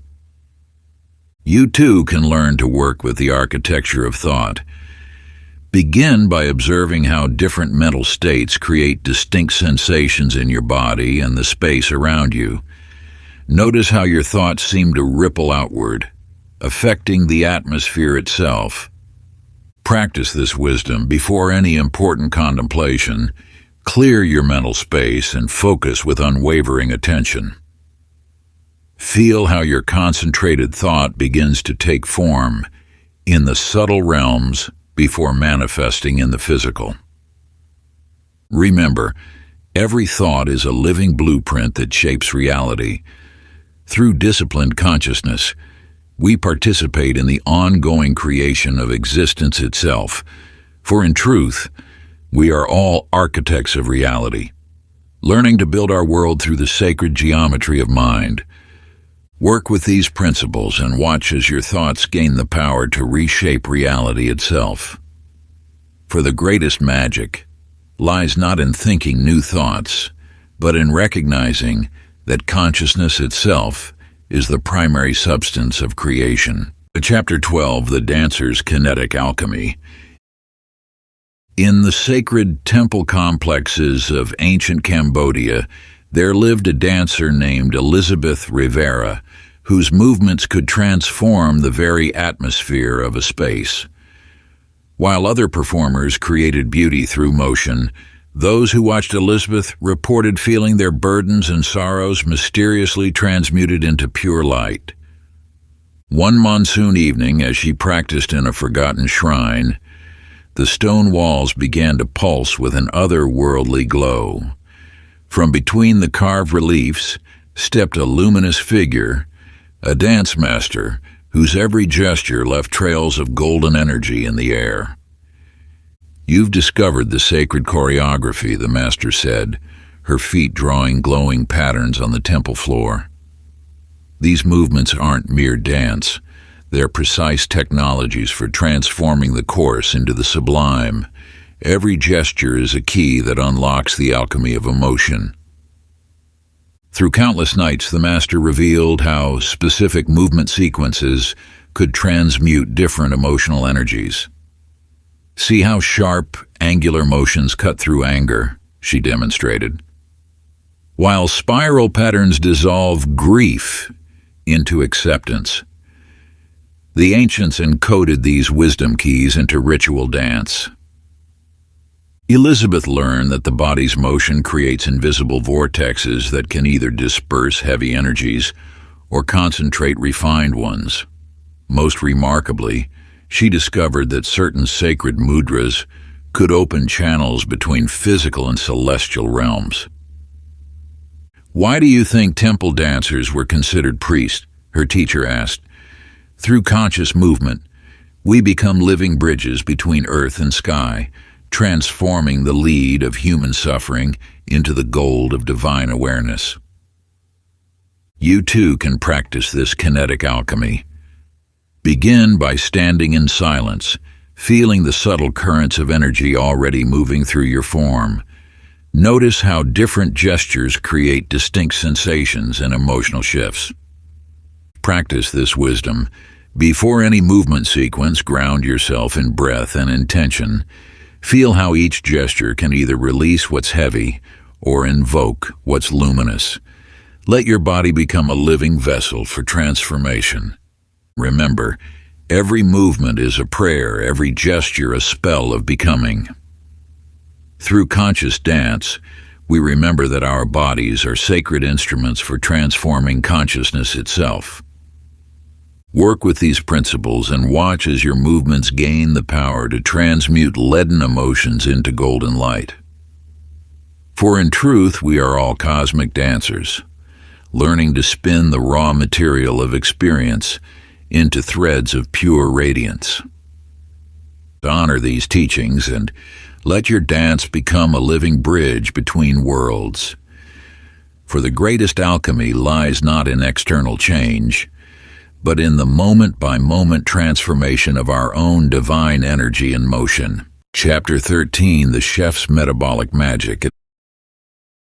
You too can learn to work with the architecture of thought. Begin by observing how different mental states create distinct sensations in your body and the space around you. Notice how your thoughts seem to ripple outward, affecting the atmosphere itself. Practice this wisdom before any important contemplation. Clear your mental space and focus with unwavering attention. Feel how your concentrated thought begins to take form in the subtle realms before manifesting in the physical. Remember, every thought is a living blueprint that shapes reality. Through disciplined consciousness, we participate in the ongoing creation of existence itself, for in truth, we are all architects of reality, learning to build our world through the sacred geometry of mind. Work with these principles and watch as your thoughts gain the power to reshape reality itself. For the greatest magic lies not in thinking new thoughts, but in recognizing that consciousness itself is the primary substance of creation. Chapter 12, The Dancer's Kinetic Alchemy. In the sacred temple complexes of ancient Cambodia, there lived a dancer named Elizabeth Rivera, whose movements could transform the very atmosphere of a space. While other performers created beauty through motion, those who watched Elizabeth reported feeling their burdens and sorrows mysteriously transmuted into pure light. One monsoon evening, as she practiced in a forgotten shrine, the stone walls began to pulse with an otherworldly glow. From between the carved reliefs stepped a luminous figure, a dance master whose every gesture left trails of golden energy in the air. You've discovered the sacred choreography, the master said, her feet drawing glowing patterns on the temple floor. These movements aren't mere dance. They're precise technologies for transforming the coarse into the sublime. Every gesture is a key that unlocks the alchemy of emotion. Through countless nights, the master revealed how specific movement sequences could transmute different emotional energies. See how sharp, angular motions cut through anger, she demonstrated, while spiral patterns dissolve grief into acceptance. The ancients encoded these wisdom keys into ritual dance. Elizabeth learned that the body's motion creates invisible vortexes that can either disperse heavy energies or concentrate refined ones. Most remarkably, she discovered that certain sacred mudras could open channels between physical and celestial realms. Why do you think temple dancers were considered priests? Her teacher asked. Through conscious movement, We become living bridges between earth and sky, transforming the lead of human suffering into the gold of divine awareness. You too can practice this kinetic alchemy. Begin by standing in silence, feeling the subtle currents of energy already moving through your form. Notice how different gestures create distinct sensations and emotional shifts. Practice this wisdom. Before any movement sequence, ground yourself in breath and intention. Feel how each gesture can either release what's heavy or invoke what's luminous. Let your body become a living vessel for transformation. Remember, every movement is a prayer, every gesture a spell of becoming. Through conscious dance, we remember that our bodies are sacred instruments for transforming consciousness itself. Work with these principles and watch as your movements gain the power to transmute leaden emotions into golden light. For in truth, we are all cosmic dancers, learning to spin the raw material of experience into threads of pure radiance. Honor these teachings and let your dance become a living bridge between worlds. For the greatest alchemy lies not in external change, but in the moment-by-moment transformation of our own divine energy and motion. Chapter 13, The Chef's Metabolic Magic.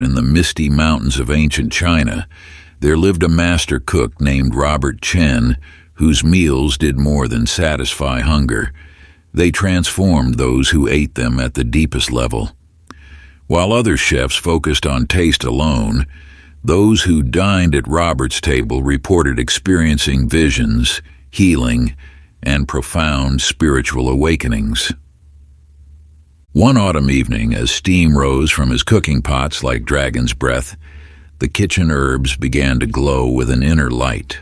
In the misty mountains of ancient China, there lived a master cook named Robert Chen, whose meals did more than satisfy hunger. They transformed those who ate them at the deepest level. While other chefs focused on taste alone, those who dined at Robert's table reported experiencing visions, healing, and profound spiritual awakenings. One autumn evening, as steam rose from his cooking pots like dragon's breath, the kitchen herbs began to glow with an inner light.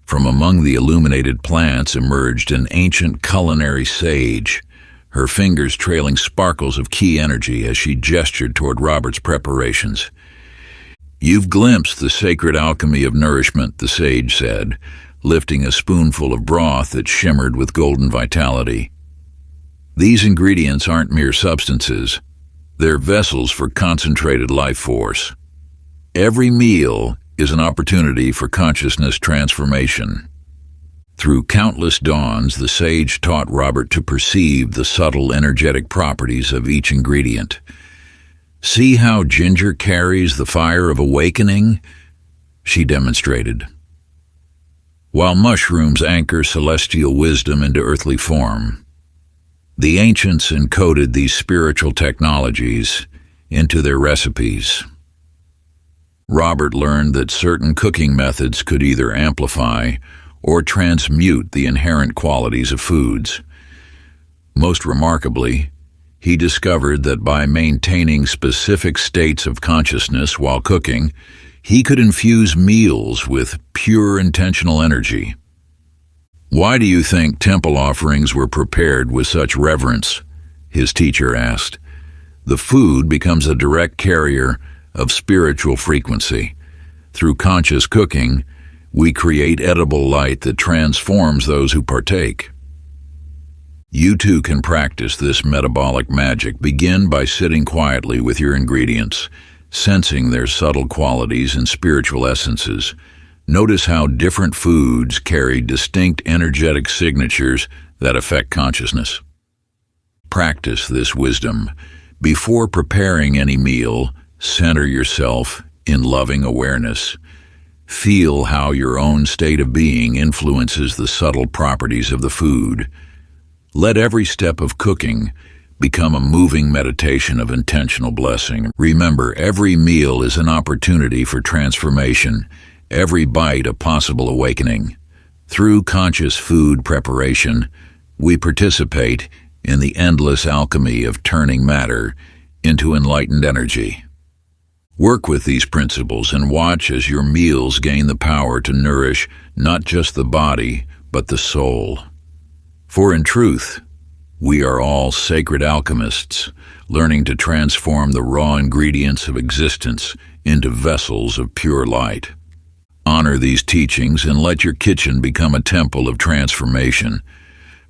From among the illuminated plants emerged an ancient culinary sage, her fingers trailing sparkles of key energy as she gestured toward Robert's preparations. "You've glimpsed the sacred alchemy of nourishment," the sage said, lifting a spoonful of broth that shimmered with golden vitality. "These ingredients aren't mere substances. They're vessels for concentrated life force. Every meal is an opportunity for consciousness transformation." Through countless dawns, the sage taught Robert to perceive the subtle energetic properties of each ingredient. "See how ginger carries the fire of awakening?" she demonstrated. "While mushrooms anchor celestial wisdom into earthly form." The ancients encoded these spiritual technologies into their recipes. Robert learned that certain cooking methods could either amplify or transmute the inherent qualities of foods. Most remarkably, he discovered that by maintaining specific states of consciousness while cooking, he could infuse meals with pure intentional energy. "Why do you think temple offerings were prepared with such reverence?" his teacher asked. "The food becomes a direct carrier of spiritual frequency. Through conscious cooking, we create edible light that transforms those who partake." You too can practice this metabolic magic. Begin by sitting quietly with your ingredients, sensing their subtle qualities and spiritual essences. Notice how different foods carry distinct energetic signatures that affect consciousness. Practice this wisdom. Before preparing any meal, center yourself in loving awareness. Feel how your own state of being influences the subtle properties of the food. Let every step of cooking become a moving meditation of intentional blessing. Remember, every meal is an opportunity for transformation, every bite a possible awakening. Through conscious food preparation, we participate in the endless alchemy of turning matter into enlightened energy. Work with these principles and watch as your meals gain the power to nourish not just the body, but the soul. For in truth, we are all sacred alchemists, learning to transform the raw ingredients of existence into vessels of pure light. Honor these teachings and let your kitchen become a temple of transformation.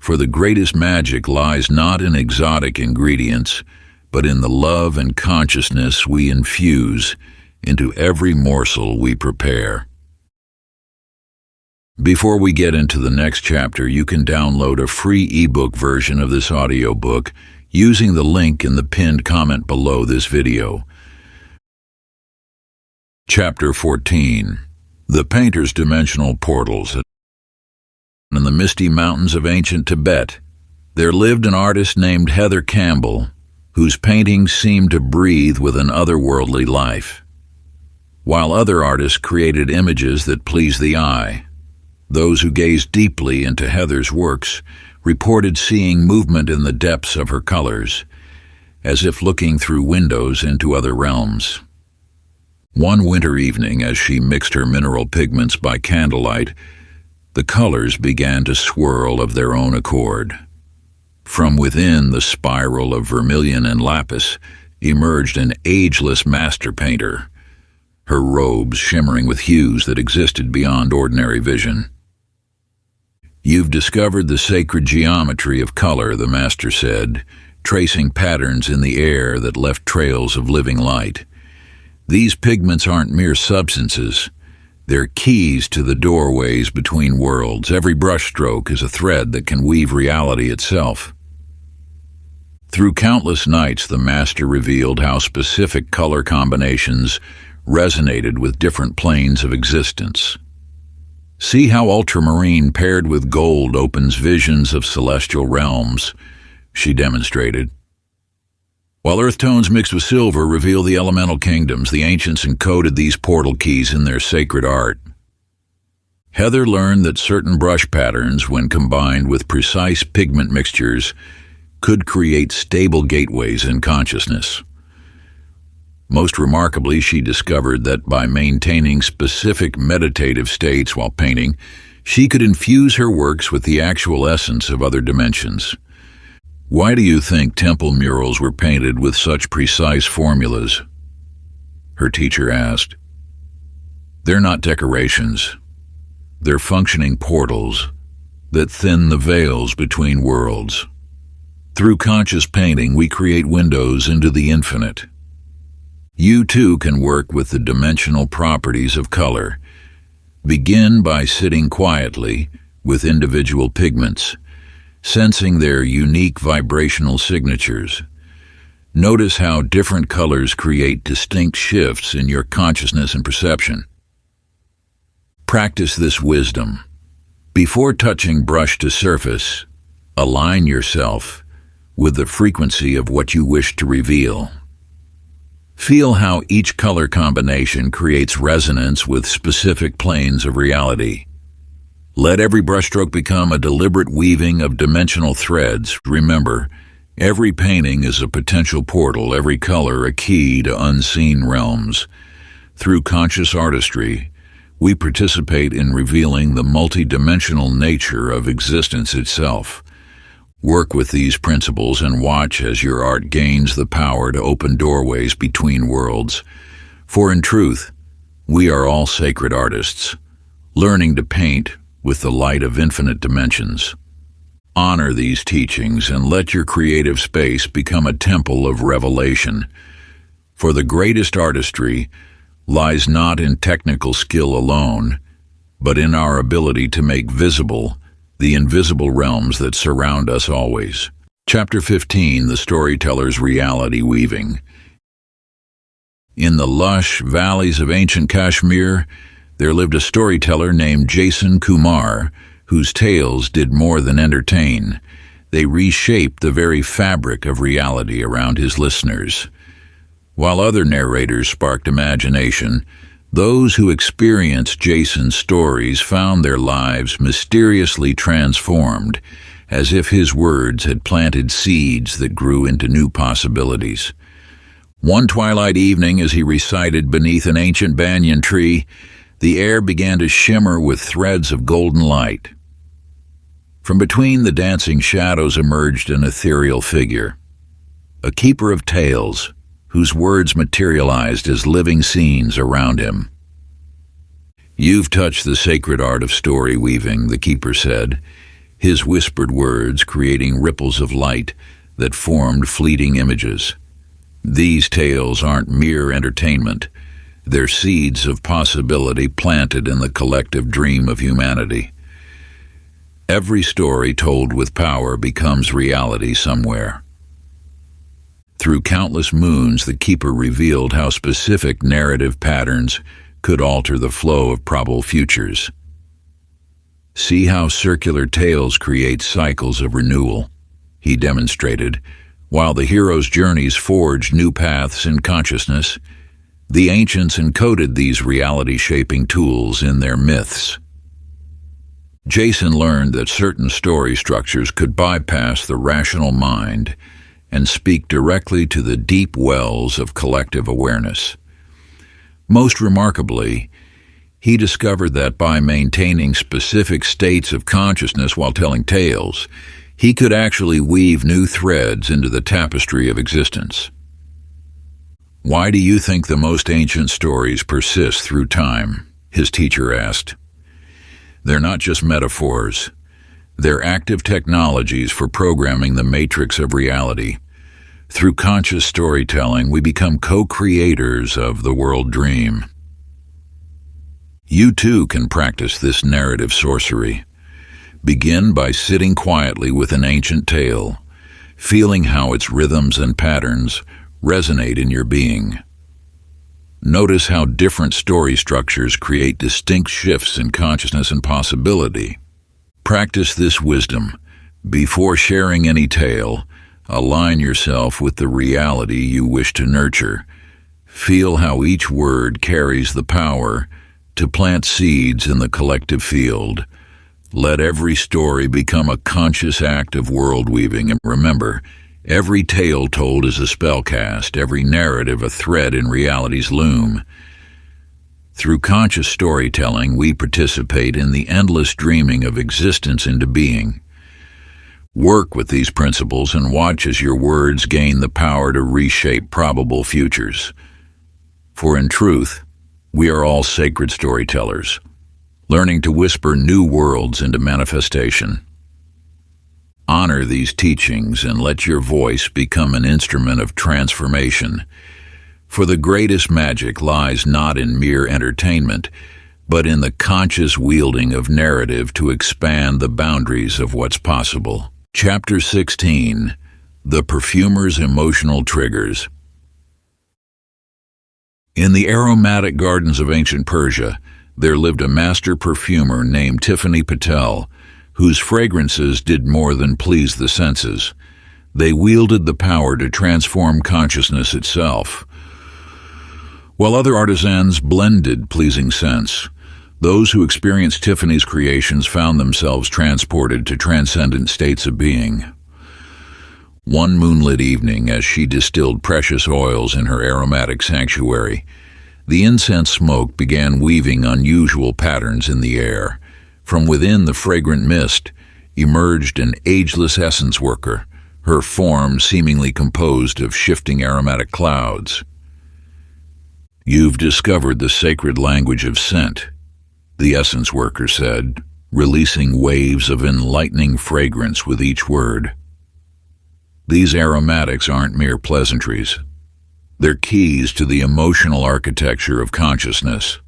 For the greatest magic lies not in exotic ingredients, but in the love and consciousness we infuse into every morsel we prepare. Before we get into the next chapter, you can download a free ebook version of this audiobook using the link in the pinned comment below this video. Chapter 14. The Painter's Dimensional Portals. In the misty mountains of ancient Tibet, there lived an artist named Heather Campbell, whose paintings seemed to breathe with an otherworldly life, while other artists created images that pleased the eye. Those who gazed deeply into Heather's works reported seeing movement in the depths of her colors, as if looking through windows into other realms. One winter evening, as she mixed her mineral pigments by candlelight, the colors began to swirl of their own accord. From within the spiral of vermilion and lapis emerged an ageless master painter, her robes shimmering with hues that existed beyond ordinary vision. "You've discovered the sacred geometry of color," the master said, tracing patterns in the air that left trails of living light. "These pigments aren't mere substances. They're keys to the doorways between worlds. Every brushstroke is a thread that can weave reality itself." Through countless nights, the master revealed how specific color combinations resonated with different planes of existence. "See how ultramarine paired with gold opens visions of celestial realms," she demonstrated. "While earth tones mixed with silver reveal the elemental kingdoms, the ancients encoded these portal keys in their sacred art." Heather learned that certain brush patterns, when combined with precise pigment mixtures, could create stable gateways in consciousness. Most remarkably, she discovered that by maintaining specific meditative states while painting, she could infuse her works with the actual essence of other dimensions. "Why do you think temple murals were painted with such precise formulas?" her teacher asked. "They're not decorations. They're functioning portals that thin the veils between worlds. Through conscious painting, we create windows into the infinite. You too can work with the dimensional properties of color. Begin by sitting quietly with individual pigments, sensing their unique vibrational signatures. Notice how different colors create distinct shifts in your consciousness and perception. Practice this wisdom. Before touching brush to surface, align yourself with the frequency of what you wish to reveal. Feel how each color combination creates resonance with specific planes of reality. Let every brushstroke become a deliberate weaving of dimensional threads. Remember, every painting is a potential portal, every color a key to unseen realms. Through conscious artistry, we participate in revealing the multidimensional nature of existence itself. Work with these principles and watch as your art gains the power to open doorways between worlds. For in truth, we are all sacred artists, learning to paint with the light of infinite dimensions. Honor these teachings and let your creative space become a temple of revelation. For the greatest artistry lies not in technical skill alone, but in our ability to make visible the invisible realms that surround us always. Chapter 15. The Storyteller's Reality Weaving. In the lush valleys of ancient Kashmir, there lived a storyteller named Jason Kumar, whose tales did more than entertain. They reshaped the very fabric of reality around his listeners. While other narrators sparked imagination, those who experienced Jason's stories found their lives mysteriously transformed, as if his words had planted seeds that grew into new possibilities. One twilight evening, as he recited beneath an ancient banyan tree, the air began to shimmer with threads of golden light. From between the dancing shadows emerged an ethereal figure, a keeper of tales, whose words materialized as living scenes around him. "You've touched the sacred art of story weaving," the keeper said. his whispered words creating ripples of light that formed fleeting images. These tales aren't mere entertainment. They're seeds of possibility planted in the collective dream of humanity. Every story told with power becomes reality somewhere. Through countless moons, the Keeper revealed how specific narrative patterns could alter the flow of probable futures. See how circular tales create cycles of renewal, he demonstrated. While the hero's journeys forged new paths in consciousness, the ancients encoded these reality-shaping tools in their myths. Jason learned that certain story structures could bypass the rational mind and speak directly to the deep wells of collective awareness. Most remarkably, he discovered that by maintaining specific states of consciousness while telling tales, he could actually weave new threads into the tapestry of existence. "Why do you think the most ancient stories persist through time?" his teacher asked. "They're not just metaphors. They're active technologies for programming the matrix of reality. Through conscious storytelling, we become co-creators of the world dream." You too can practice this narrative sorcery. Begin by sitting quietly with an ancient tale, feeling how its rhythms and patterns resonate in your being. Notice how different story structures create distinct shifts in consciousness and possibility. Practice this wisdom. Before sharing any tale, align yourself with the reality you wish to nurture. Feel how each word carries the power to plant seeds in the collective field. Let every story become a conscious act of world weaving, and remember, every tale told is a spell cast, every narrative a thread in reality's loom. Through conscious storytelling, we participate in the endless dreaming of existence into being. Work with these principles and watch as your words gain the power to reshape probable futures. For in truth, we are all sacred storytellers, learning to whisper new worlds into manifestation. Honor these teachings and let your voice become an instrument of transformation. For the greatest magic lies not in mere entertainment, but in the conscious wielding of narrative to expand the boundaries of what's possible. Chapter 16: The Perfumer's Emotional Triggers. In the aromatic gardens of ancient Persia, there lived a master perfumer named Tiffany Patel, whose fragrances did more than please the senses. They wielded the power to transform consciousness itself. While other artisans blended pleasing scents, those who experienced Tiffany's creations found themselves transported to transcendent states of being. One moonlit evening, as she distilled precious oils in her aromatic sanctuary, the incense smoke began weaving unusual patterns in the air. From within the fragrant mist emerged an ageless essence worker, her form seemingly composed of shifting aromatic clouds. "You've discovered the sacred language of scent," the essence worker said, releasing waves of enlightening fragrance with each word. "These aromatics aren't mere pleasantries. They're keys to the emotional architecture of consciousness.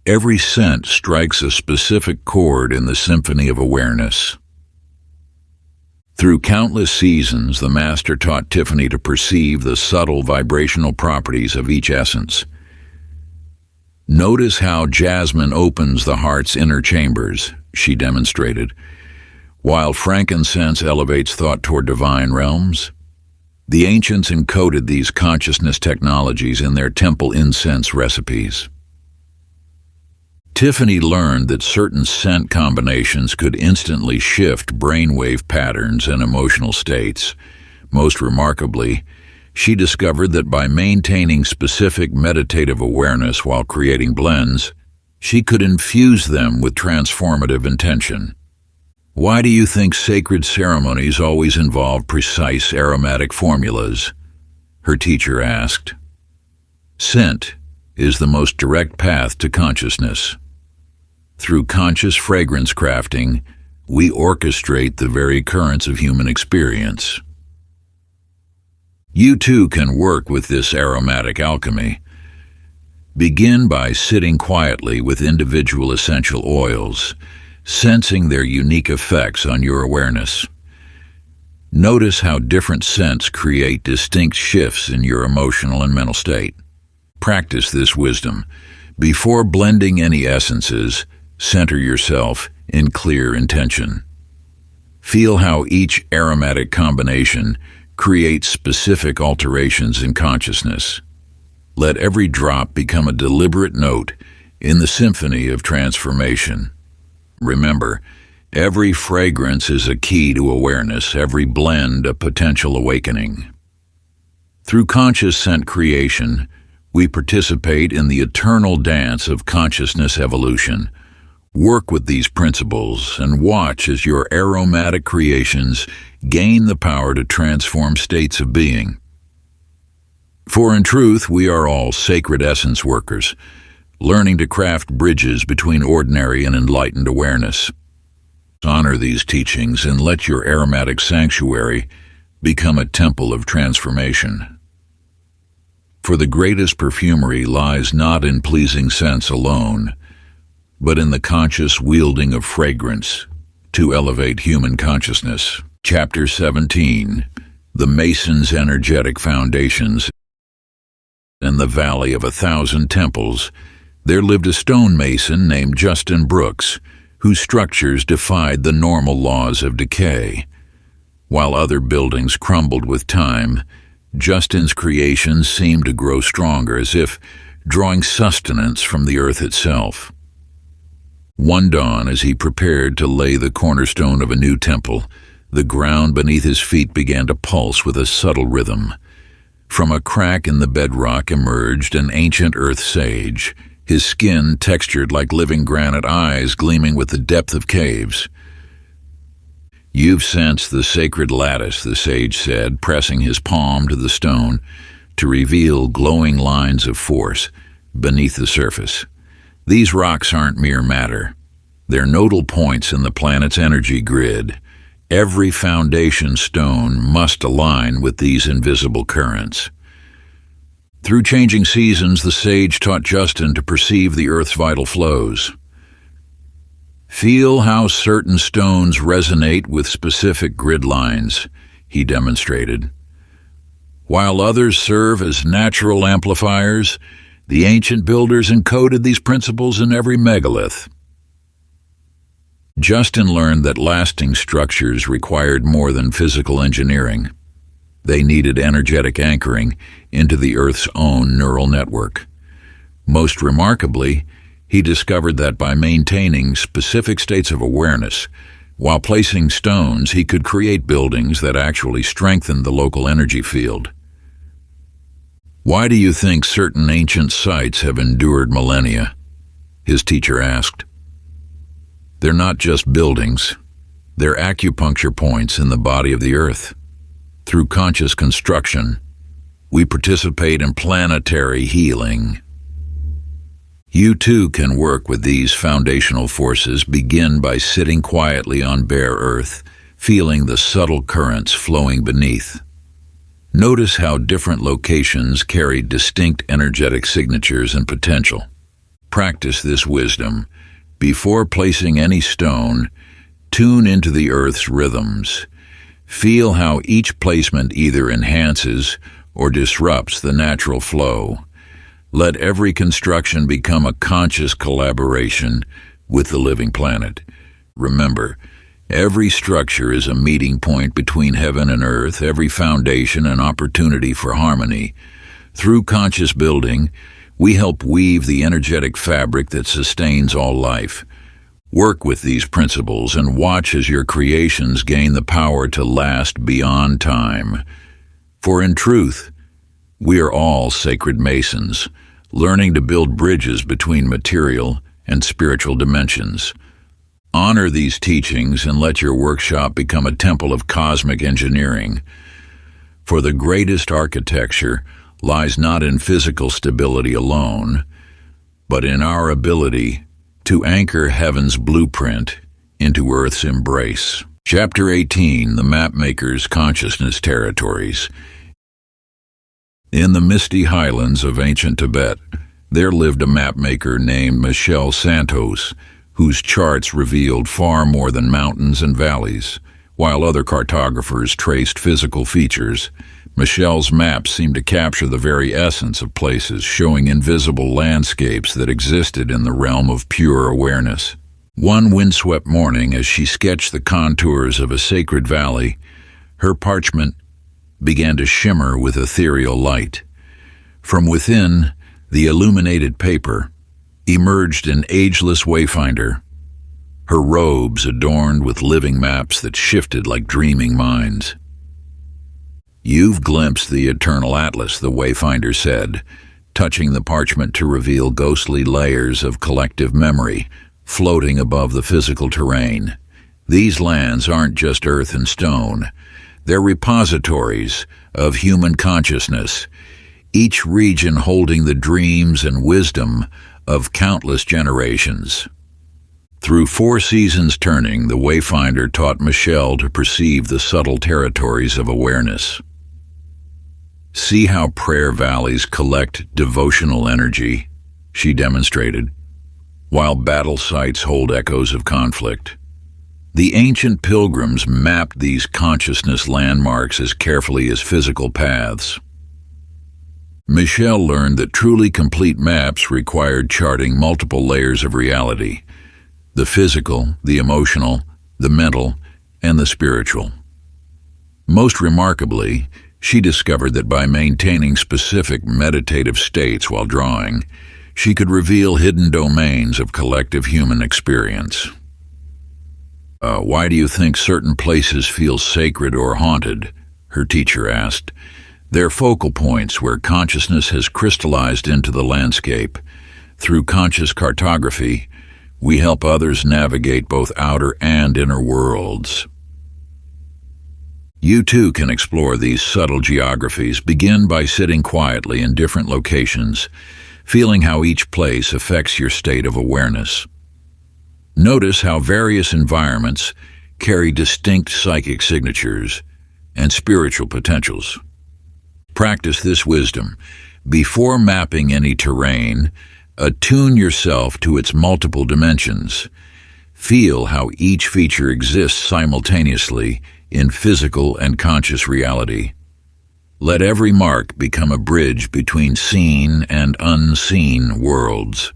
Every scent strikes a specific chord in the symphony of awareness." Through countless seasons, the master taught Tiffany to perceive the subtle vibrational properties of each essence. "Notice how jasmine opens the heart's inner chambers," she demonstrated, "while frankincense elevates thought toward divine realms." The ancients encoded these consciousness technologies in their temple incense recipes. Tiffany learned that certain scent combinations could instantly shift brainwave patterns and emotional states. Most remarkably, she discovered that by maintaining specific meditative awareness while creating blends, she could infuse them with transformative intention. "Why do you think sacred ceremonies always involve precise aromatic formulas?" her teacher asked. "Scent is the most direct path to consciousness. Through conscious fragrance crafting, We orchestrate the very currents of human experience. You too can work with this aromatic alchemy. Begin by sitting quietly with individual essential oils, sensing their unique effects on your awareness. Notice how different scents create distinct shifts in your emotional and mental state. Practice this wisdom. Before blending any essences, center yourself in clear intention. Feel how each aromatic combination creates specific alterations in consciousness. Let every drop become a deliberate note in the symphony of transformation. Remember, every fragrance is a key to awareness, every blend a potential awakening. Through conscious scent creation, we participate in the eternal dance of consciousness evolution. Work with these principles and watch as your aromatic creations gain the power to transform states of being. For in truth, we are all sacred essence workers, learning to craft bridges between ordinary and enlightened awareness. Honor these teachings and let your aromatic sanctuary become a temple of transformation. For the greatest perfumery lies not in pleasing scents alone, but in the conscious wielding of fragrance to elevate human consciousness. Chapter 17, The Mason's Energetic Foundations. In the Valley of 1,000 Temples, there lived a stonemason named Justin Brooks, whose structures defied the normal laws of decay. While other buildings crumbled with time, Justin's creations seemed to grow stronger, as if drawing sustenance from the earth itself. One dawn, as he prepared to lay the cornerstone of a new temple, the ground beneath his feet began to pulse with a subtle rhythm. From a crack in the bedrock emerged an ancient earth sage, his skin textured like living granite, eyes gleaming with the depth of caves. "You've sensed the sacred lattice," the sage said, pressing his palm to the stone to reveal glowing lines of force beneath the surface. "These rocks aren't mere matter. They're nodal points in the planet's energy grid. Every foundation stone must align with these invisible currents." Through changing seasons, the sage taught Justin to perceive the Earth's vital flows. "Feel how certain stones resonate with specific grid lines," he demonstrated. "While others serve as natural amplifiers, the ancient builders encoded these principles in every megalith." Justin learned that lasting structures required more than physical engineering. They needed energetic anchoring into the Earth's own neural network. Most remarkably, he discovered that by maintaining specific states of awareness, while placing stones, he could create buildings that actually strengthened the local energy field. "Why do you think certain ancient sites have endured millennia?" his teacher asked. "They're not just buildings. They're acupuncture points in the body of the Earth. Through conscious construction, we participate in planetary healing." You too can work with these foundational forces. Begin by sitting quietly on bare earth, feeling the subtle currents flowing beneath. Notice how different locations carry distinct energetic signatures and potential. Practice this wisdom. Before placing any stone, tune into the Earth's rhythms. Feel how each placement either enhances or disrupts the natural flow. Let every construction become a conscious collaboration with the living planet. Remember, every structure is a meeting point between heaven and earth, every foundation an opportunity for harmony. Through conscious building, we help weave the energetic fabric that sustains all life. Work with these principles and watch as your creations gain the power to last beyond time. For in truth, we are all sacred masons, learning to build bridges between material and spiritual dimensions. Honor these teachings and let your workshop become a temple of cosmic engineering. For the greatest architecture lies not in physical stability alone, but in our ability to anchor heaven's blueprint into Earth's embrace. Chapter 18, The Mapmaker's Consciousness Territories. In the misty highlands of ancient Tibet, there lived a mapmaker named Michel Santos, whose charts revealed far more than mountains and valleys. While other cartographers traced physical features, Michel's maps seemed to capture the very essence of places, showing invisible landscapes that existed in the realm of pure awareness. One windswept morning, as she sketched the contours of a sacred valley, her parchment began to shimmer with ethereal light. From within the illuminated paper emerged an ageless wayfinder, her robes adorned with living maps that shifted like dreaming minds. "You've glimpsed the eternal atlas," the wayfinder said, touching the parchment to reveal ghostly layers of collective memory floating above the physical terrain. These lands aren't just earth and stone. They're repositories of human consciousness, each region holding the dreams and wisdom of countless generations. Through 4 seasons turning, the wayfinder taught Michel to perceive the subtle territories of awareness. "See how prayer valleys collect devotional energy," she demonstrated, "while battle sites hold echoes of conflict. The ancient pilgrims mapped these consciousness landmarks as carefully as physical paths." Michel learned that truly complete maps required charting multiple layers of reality: the physical, the emotional, the mental, and the spiritual. Most remarkably, she discovered that by maintaining specific meditative states while drawing, she could reveal hidden domains of collective human experience. "Why do you think certain places feel sacred or haunted?" her teacher asked. "They're focal points where consciousness has crystallized into the landscape. Through conscious cartography, we help others navigate both outer and inner worlds." You too can explore these subtle geographies. Begin by sitting quietly in different locations, feeling how each place affects your state of awareness. Notice how various environments carry distinct psychic signatures and spiritual potentials. Practice this wisdom. Before mapping any terrain, attune yourself to its multiple dimensions. Feel how each feature exists simultaneously in physical and conscious reality. Let every mark become a bridge between seen and unseen worlds.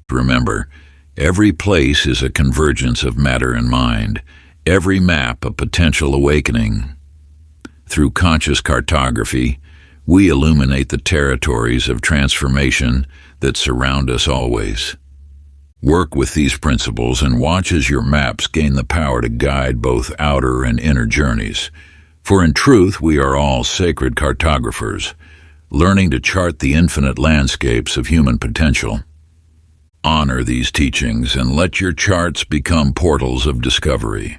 Remember, every place is a convergence of matter and mind, every map a potential awakening. Through conscious cartography, we illuminate the territories of transformation that surround us always. Work with these principles and watch as your maps gain the power to guide both outer and inner journeys. For in truth, we are all sacred cartographers, learning to chart the infinite landscapes of human potential. Honor these teachings and let your charts become portals of discovery.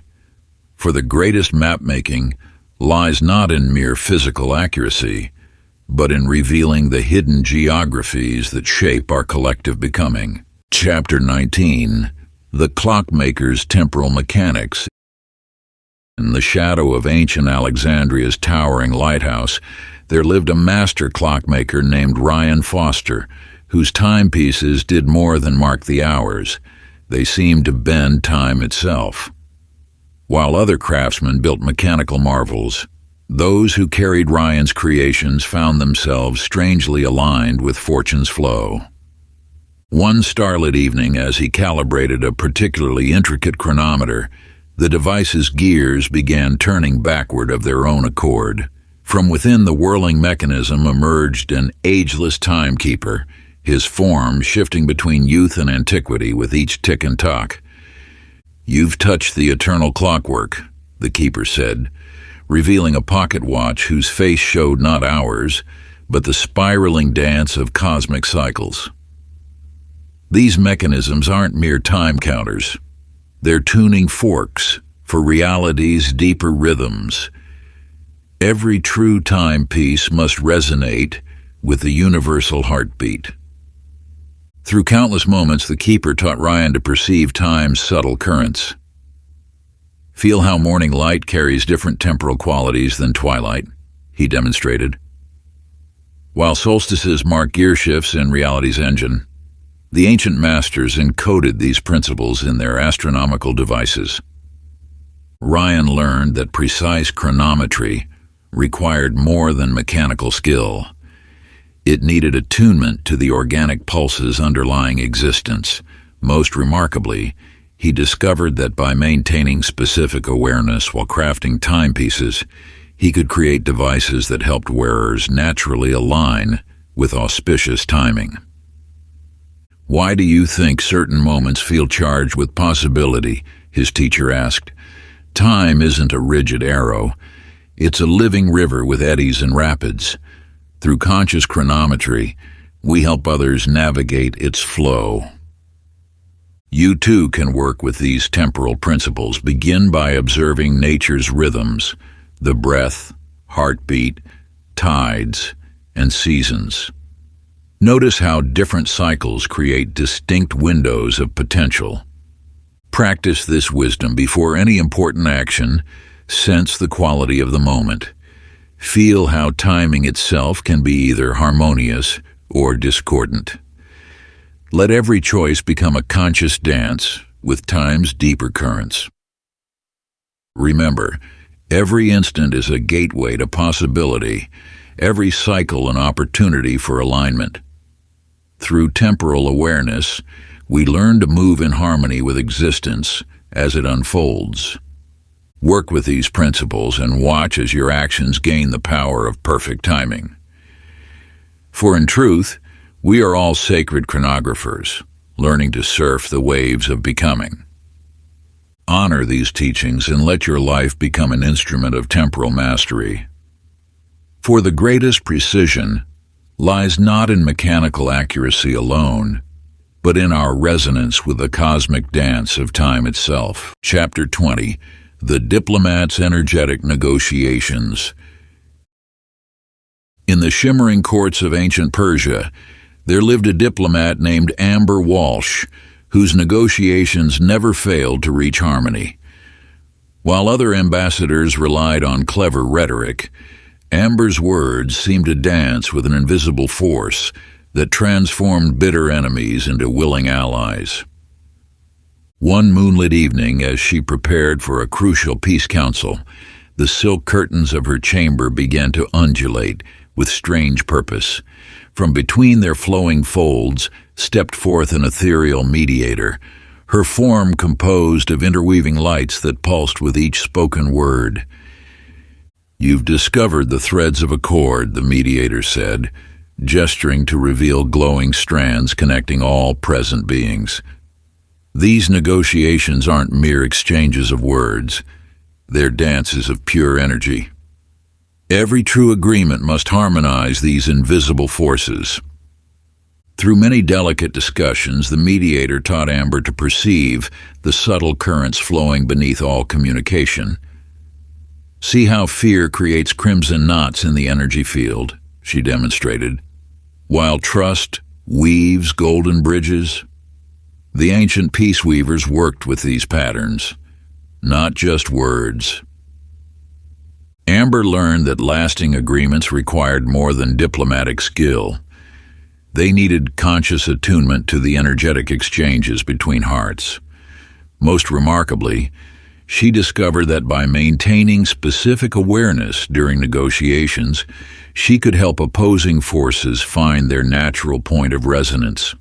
For the greatest map-making lies not in mere physical accuracy, but in revealing the hidden geographies that shape our collective becoming. Chapter 19, The Clockmaker's Temporal Mechanics. In the shadow of ancient Alexandria's towering lighthouse, there lived a master clockmaker named Ryan Foster, whose timepieces did more than mark the hours. They seemed to bend time itself. While other craftsmen built mechanical marvels, those who carried Ryan's creations found themselves strangely aligned with fortune's flow. One starlit evening, as he calibrated a particularly intricate chronometer, the device's gears began turning backward of their own accord. From within the whirling mechanism emerged an ageless timekeeper, his form shifting between youth and antiquity with each tick and tock. "You've touched the eternal clockwork," the keeper said, revealing a pocket watch whose face showed not hours, but the spiraling dance of cosmic cycles. These mechanisms aren't mere time counters. They're tuning forks for reality's deeper rhythms. Every true timepiece must resonate with the universal heartbeat. Through countless moments, the keeper taught Ryan to perceive time's subtle currents. Feel how morning light carries different temporal qualities than twilight, he demonstrated. While solstices mark gear shifts in reality's engine, the ancient masters encoded these principles in their astronomical devices. Ryan learned that precise chronometry required more than mechanical skill. It needed attunement to the organic pulses underlying existence. Most remarkably, he discovered that by maintaining specific awareness while crafting timepieces, he could create devices that helped wearers naturally align with auspicious timing. "Why do you think certain moments feel charged with possibility?" his teacher asked. "Time isn't a rigid arrow. It's a living river with eddies and rapids. Through conscious chronometry, we help others navigate its flow." You too can work with these temporal principles. Begin by observing nature's rhythms, the breath, heartbeat, tides, and seasons. Notice how different cycles create distinct windows of potential. Practice this wisdom before any important action. Sense the quality of the moment. Feel how timing itself can be either harmonious or discordant. Let every choice become a conscious dance with time's deeper currents. Remember, every instant is a gateway to possibility, every cycle an opportunity for alignment. Through temporal awareness, we learn to move in harmony with existence as it unfolds. Work with these principles and watch as your actions gain the power of perfect timing. For in truth, we are all sacred chronographers, learning to surf the waves of becoming. Honor these teachings and let your life become an instrument of temporal mastery. For the greatest precision lies not in mechanical accuracy alone, but in our resonance with the cosmic dance of time itself. Chapter 20, The Diplomat's Energetic Negotiations. In the shimmering courts of ancient Persia, there lived a diplomat named Amber Walsh, whose negotiations never failed to reach harmony. While other ambassadors relied on clever rhetoric, Amber's words seemed to dance with an invisible force that transformed bitter enemies into willing allies. One moonlit evening, as she prepared for a crucial peace council, the silk curtains of her chamber began to undulate with strange purpose. From between their flowing folds stepped forth an ethereal mediator, her form composed of interweaving lights that pulsed with each spoken word. "You've discovered the threads of a cord," the mediator said, gesturing to reveal glowing strands connecting all present beings. "These negotiations aren't mere exchanges of words. They're dances of pure energy. Every true agreement must harmonize these invisible forces." Through many delicate discussions, the mediator taught Amber to perceive the subtle currents flowing beneath all communication. "See how fear creates crimson knots in the energy field," she demonstrated, "while trust weaves golden bridges." The ancient peace weavers worked with these patterns, not just words. Amber learned that lasting agreements required more than diplomatic skill. They needed conscious attunement to the energetic exchanges between hearts. Most remarkably, she discovered that by maintaining specific awareness during negotiations, she could help opposing forces find their natural point of resonance.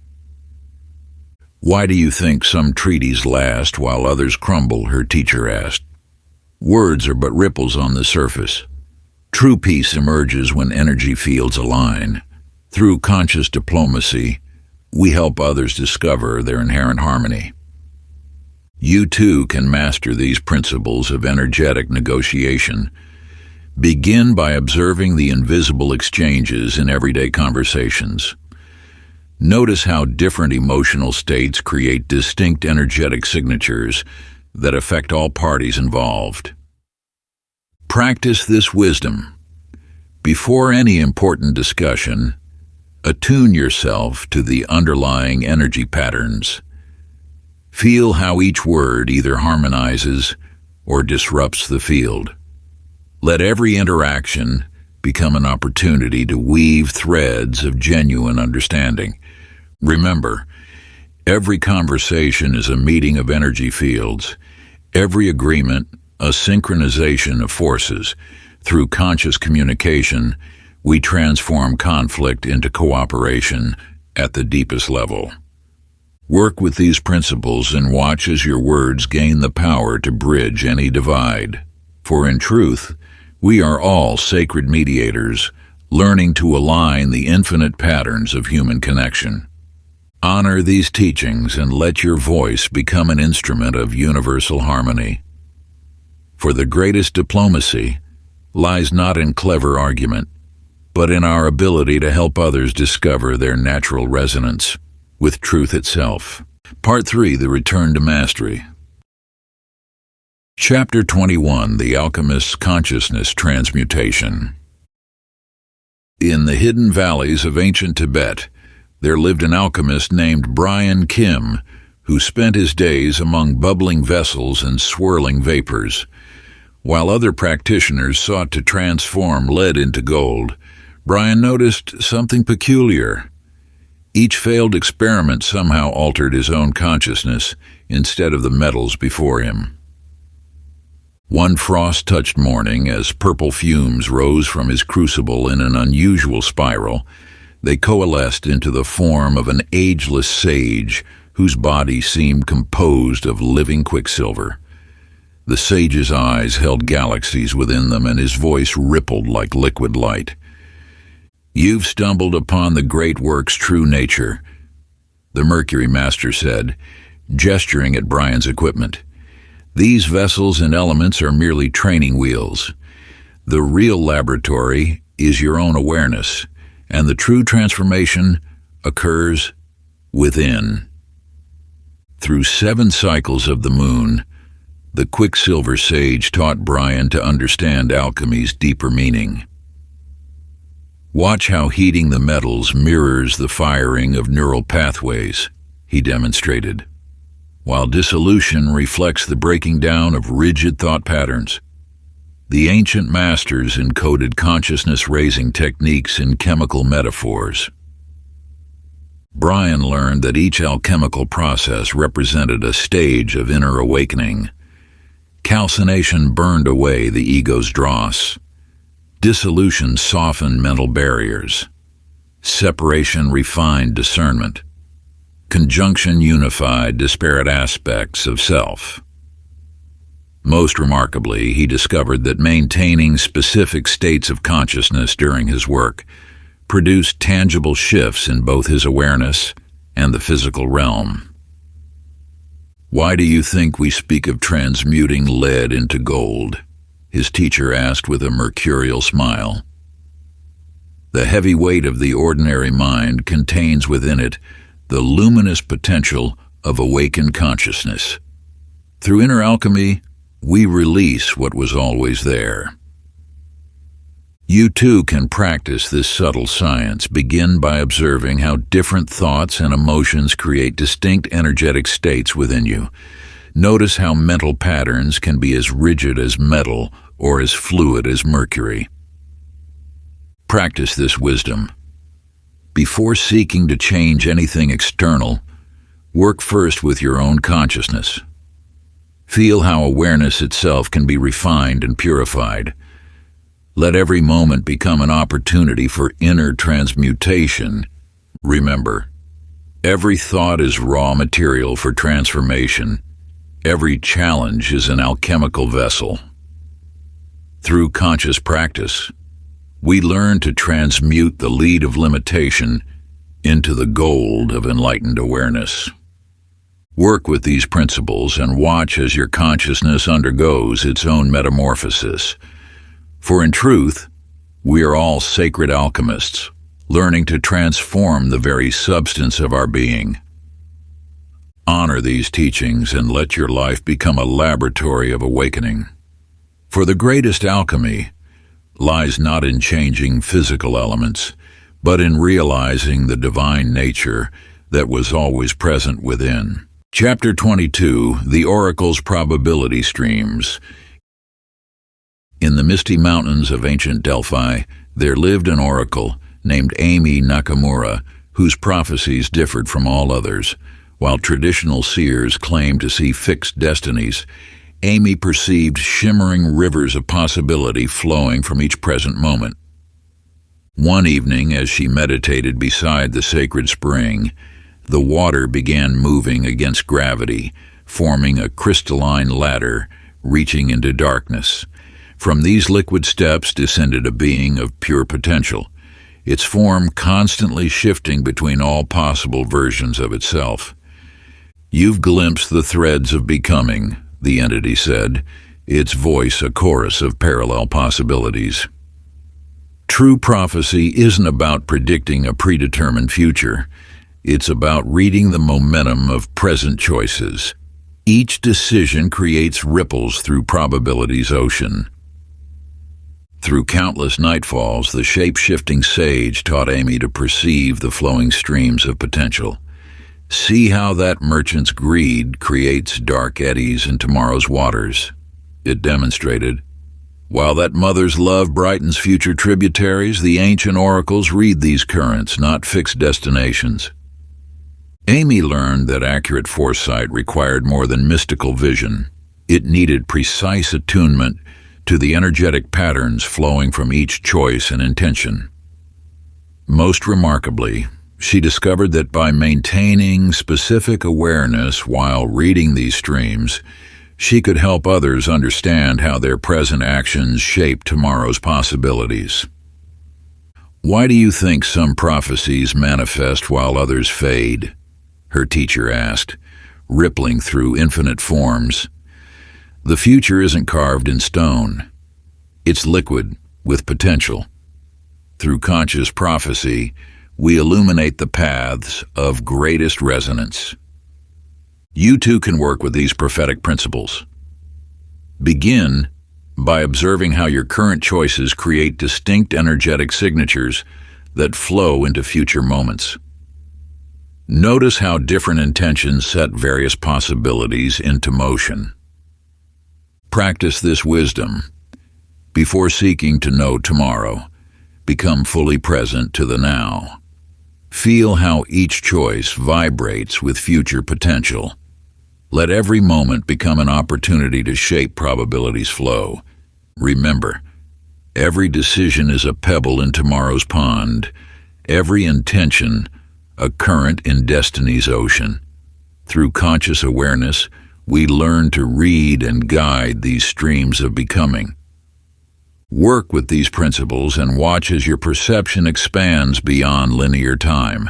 "Why do you think some treaties last while others crumble?" her teacher asked. "Words are but ripples on the surface. True peace emerges when energy fields align. Through conscious diplomacy, we help others discover their inherent harmony." You too can master these principles of energetic negotiation. Begin by observing the invisible exchanges in everyday conversations. Notice how different emotional states create distinct energetic signatures that affect all parties involved. Practice this wisdom. Before any important discussion, attune yourself to the underlying energy patterns. Feel how each word either harmonizes or disrupts the field. Let every interaction become an opportunity to weave threads of genuine understanding. Remember, every conversation is a meeting of energy fields, every agreement a synchronization of forces. Through conscious communication, we transform conflict into cooperation at the deepest level. Work with these principles and watch as your words gain the power to bridge any divide. For in truth, we are all sacred mediators, learning to align the infinite patterns of human connection. Honor these teachings and let your voice become an instrument of universal harmony. For the greatest diplomacy lies not in clever argument, but in our ability to help others discover their natural resonance with truth itself. Part 3, The Return to Mastery. Chapter 21, The Alchemist's Consciousness Transmutation. In the hidden valleys of ancient Tibet, there lived an alchemist named Brian Kim, who spent his days among bubbling vessels and swirling vapors. While other practitioners sought to transform lead into gold, Brian noticed something peculiar. Each failed experiment somehow altered his own consciousness instead of the metals before him. One frost-touched morning, as purple fumes rose from his crucible in an unusual spiral, they coalesced into the form of an ageless sage whose body seemed composed of living quicksilver. The sage's eyes held galaxies within them, and his voice rippled like liquid light. "You've stumbled upon the great work's true nature," the Mercury Master said, gesturing at Brian's equipment. "These vessels and elements are merely training wheels. The real laboratory is your own awareness, and the true transformation occurs within." Through 7 cycles of the moon, the Quicksilver Sage taught Brian to understand alchemy's deeper meaning. "Watch how heating the metals mirrors the firing of neural pathways," he demonstrated, "while dissolution reflects the breaking down of rigid thought patterns." The ancient masters encoded consciousness-raising techniques in chemical metaphors. Brian learned that each alchemical process represented a stage of inner awakening. Calcination burned away the ego's dross. Dissolution softened mental barriers. Separation refined discernment. Conjunction unified disparate aspects of self. Most remarkably, he discovered that maintaining specific states of consciousness during his work produced tangible shifts in both his awareness and the physical realm. "Why do you think we speak of transmuting lead into gold?" his teacher asked with a mercurial smile. "The heavy weight of the ordinary mind contains within it the luminous potential of awakened consciousness. Through inner alchemy, we release what was always there." You too can practice this subtle science. Begin by observing how different thoughts and emotions create distinct energetic states within you. Notice how mental patterns can be as rigid as metal or as fluid as mercury. Practice this wisdom. Before seeking to change anything external, work first with your own consciousness. Feel how awareness itself can be refined and purified. Let every moment become an opportunity for inner transmutation. Remember, every thought is raw material for transformation. Every challenge is an alchemical vessel. Through conscious practice, we learn to transmute the lead of limitation into the gold of enlightened awareness. Work with these principles and watch as your consciousness undergoes its own metamorphosis. For in truth, we are all sacred alchemists, learning to transform the very substance of our being. Honor these teachings and let your life become a laboratory of awakening. For the greatest alchemy lies not in changing physical elements, but in realizing the divine nature that was always present within. Chapter 22, The Oracle's Probability Streams. In the misty mountains of ancient Delphi, there lived an oracle named Amy Nakamura, whose prophecies differed from all others. While traditional seers claimed to see fixed destinies, Amy perceived shimmering rivers of possibility flowing from each present moment. One evening, as she meditated beside the sacred spring, the water began moving against gravity, forming a crystalline ladder reaching into darkness. From these liquid steps descended a being of pure potential, its form constantly shifting between all possible versions of itself. "You've glimpsed the threads of becoming," the entity said, its voice a chorus of parallel possibilities. True prophecy isn't about predicting a predetermined future. It's about reading the momentum of present choices. Each decision creates ripples through probability's ocean. Through countless nightfalls, the shape-shifting sage taught Amy to perceive the flowing streams of potential. See how that merchant's greed creates dark eddies in tomorrow's waters, it demonstrated. While that mother's love brightens future tributaries, the ancient oracles read these currents, not fixed destinations. Amy learned that accurate foresight required more than mystical vision. It needed precise attunement to the energetic patterns flowing from each choice and intention. Most remarkably, she discovered that by maintaining specific awareness while reading these streams, she could help others understand how their present actions shape tomorrow's possibilities. "Why do you think some prophecies manifest while others fade?" her teacher asked, rippling through infinite forms. "The future isn't carved in stone. It's liquid with potential. Through conscious prophecy, we illuminate the paths of greatest resonance." You too can work with these prophetic principles. Begin by observing how your current choices create distinct energetic signatures that flow into future moments. Notice how different intentions set various possibilities into motion. Practice this wisdom. Before seeking to know tomorrow, become fully present to the now. Feel how each choice vibrates with future potential. Let every moment become an opportunity to shape probability's flow. Remember, every decision is a pebble in tomorrow's pond, every intention a current in destiny's ocean. Through conscious awareness, we learn to read and guide these streams of becoming. Work with these principles and watch as your perception expands beyond linear time.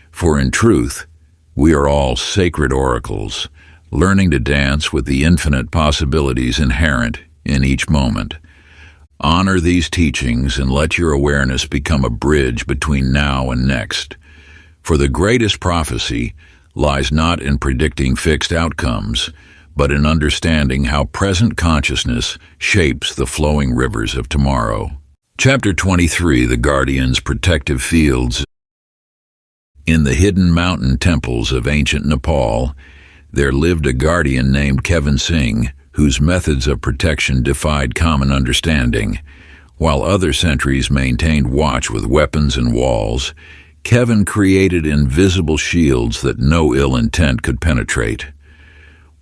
For in truth, we are all sacred oracles, learning to dance with the infinite possibilities inherent in each moment. Honor these teachings and let your awareness become a bridge between now and next. For the greatest prophecy lies not in predicting fixed outcomes, but in understanding how present consciousness shapes the flowing rivers of tomorrow. Chapter 23, The Guardian's Protective Fields. In the hidden mountain temples of ancient Nepal, there lived a guardian named Kevin Singh, whose methods of protection defied common understanding. While other sentries maintained watch with weapons and walls, Kevin created invisible shields that no ill intent could penetrate.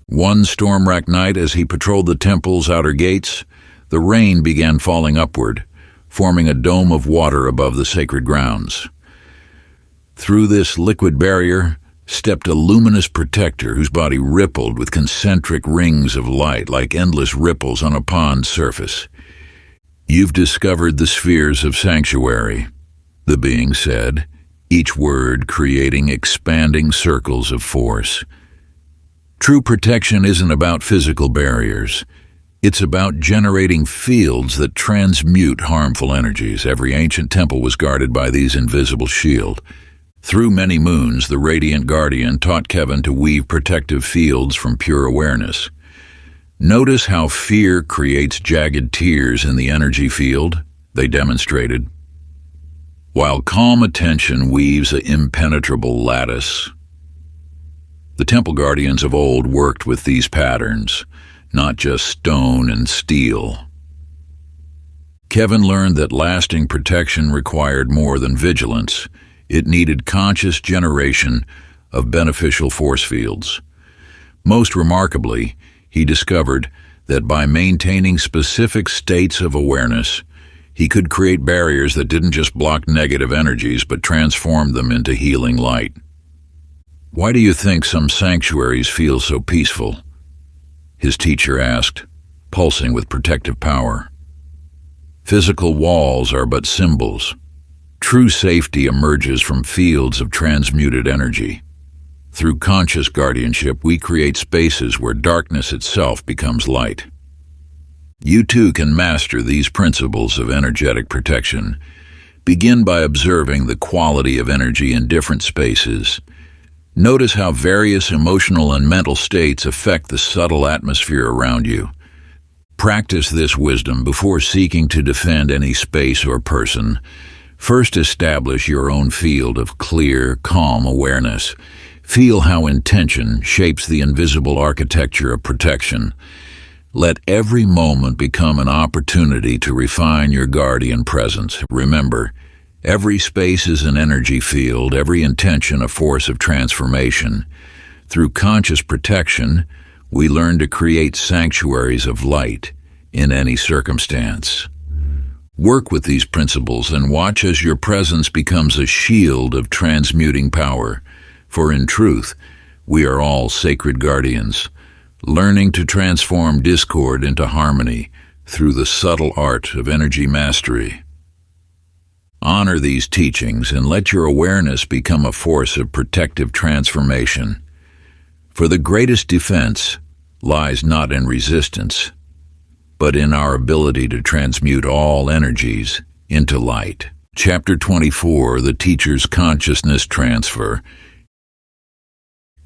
One storm-racked night, as he patrolled the temple's outer gates, the rain began falling upward, forming a dome of water above the sacred grounds. Through this liquid barrier stepped a luminous protector whose body rippled with concentric rings of light like endless ripples on a pond's surface. "You've discovered the spheres of sanctuary," the being said, each word creating expanding circles of force. True protection isn't about physical barriers. It's about generating fields that transmute harmful energies. Every ancient temple was guarded by these invisible shields. Through many moons, the radiant guardian taught Kevin to weave protective fields from pure awareness. Notice how fear creates jagged tears in the energy field, they demonstrated, while calm attention weaves an impenetrable lattice. The temple guardians of old worked with these patterns, not just stone and steel. Kevin learned that lasting protection required more than vigilance. It needed conscious generation of beneficial force fields. Most remarkably, he discovered that by maintaining specific states of awareness, he could create barriers that didn't just block negative energies but transformed them into healing light. "Why do you think some sanctuaries feel so peaceful?" his teacher asked, pulsing with protective power. "Physical walls are but symbols. True safety emerges from fields of transmuted energy. Through conscious guardianship, we create spaces where darkness itself becomes light." You too can master these principles of energetic protection. Begin by observing the quality of energy in different spaces. Notice how various emotional and mental states affect the subtle atmosphere around you. Practice this wisdom before seeking to defend any space or person. First, establish your own field of clear, calm awareness. Feel how intention shapes the invisible architecture of protection. Let every moment become an opportunity to refine your guardian presence. Remember, every space is an energy field, every intention a force of transformation. Through conscious protection, we learn to create sanctuaries of light in any circumstance. Work with these principles and watch as your presence becomes a shield of transmuting power. For in truth, we are all sacred guardians, learning to transform discord into harmony through the subtle art of energy mastery. Honor these teachings and let your awareness become a force of protective transformation. For the greatest defense lies not in resistance, but in our ability to transmute all energies into light. Chapter 24, The Teacher's Consciousness Transfer.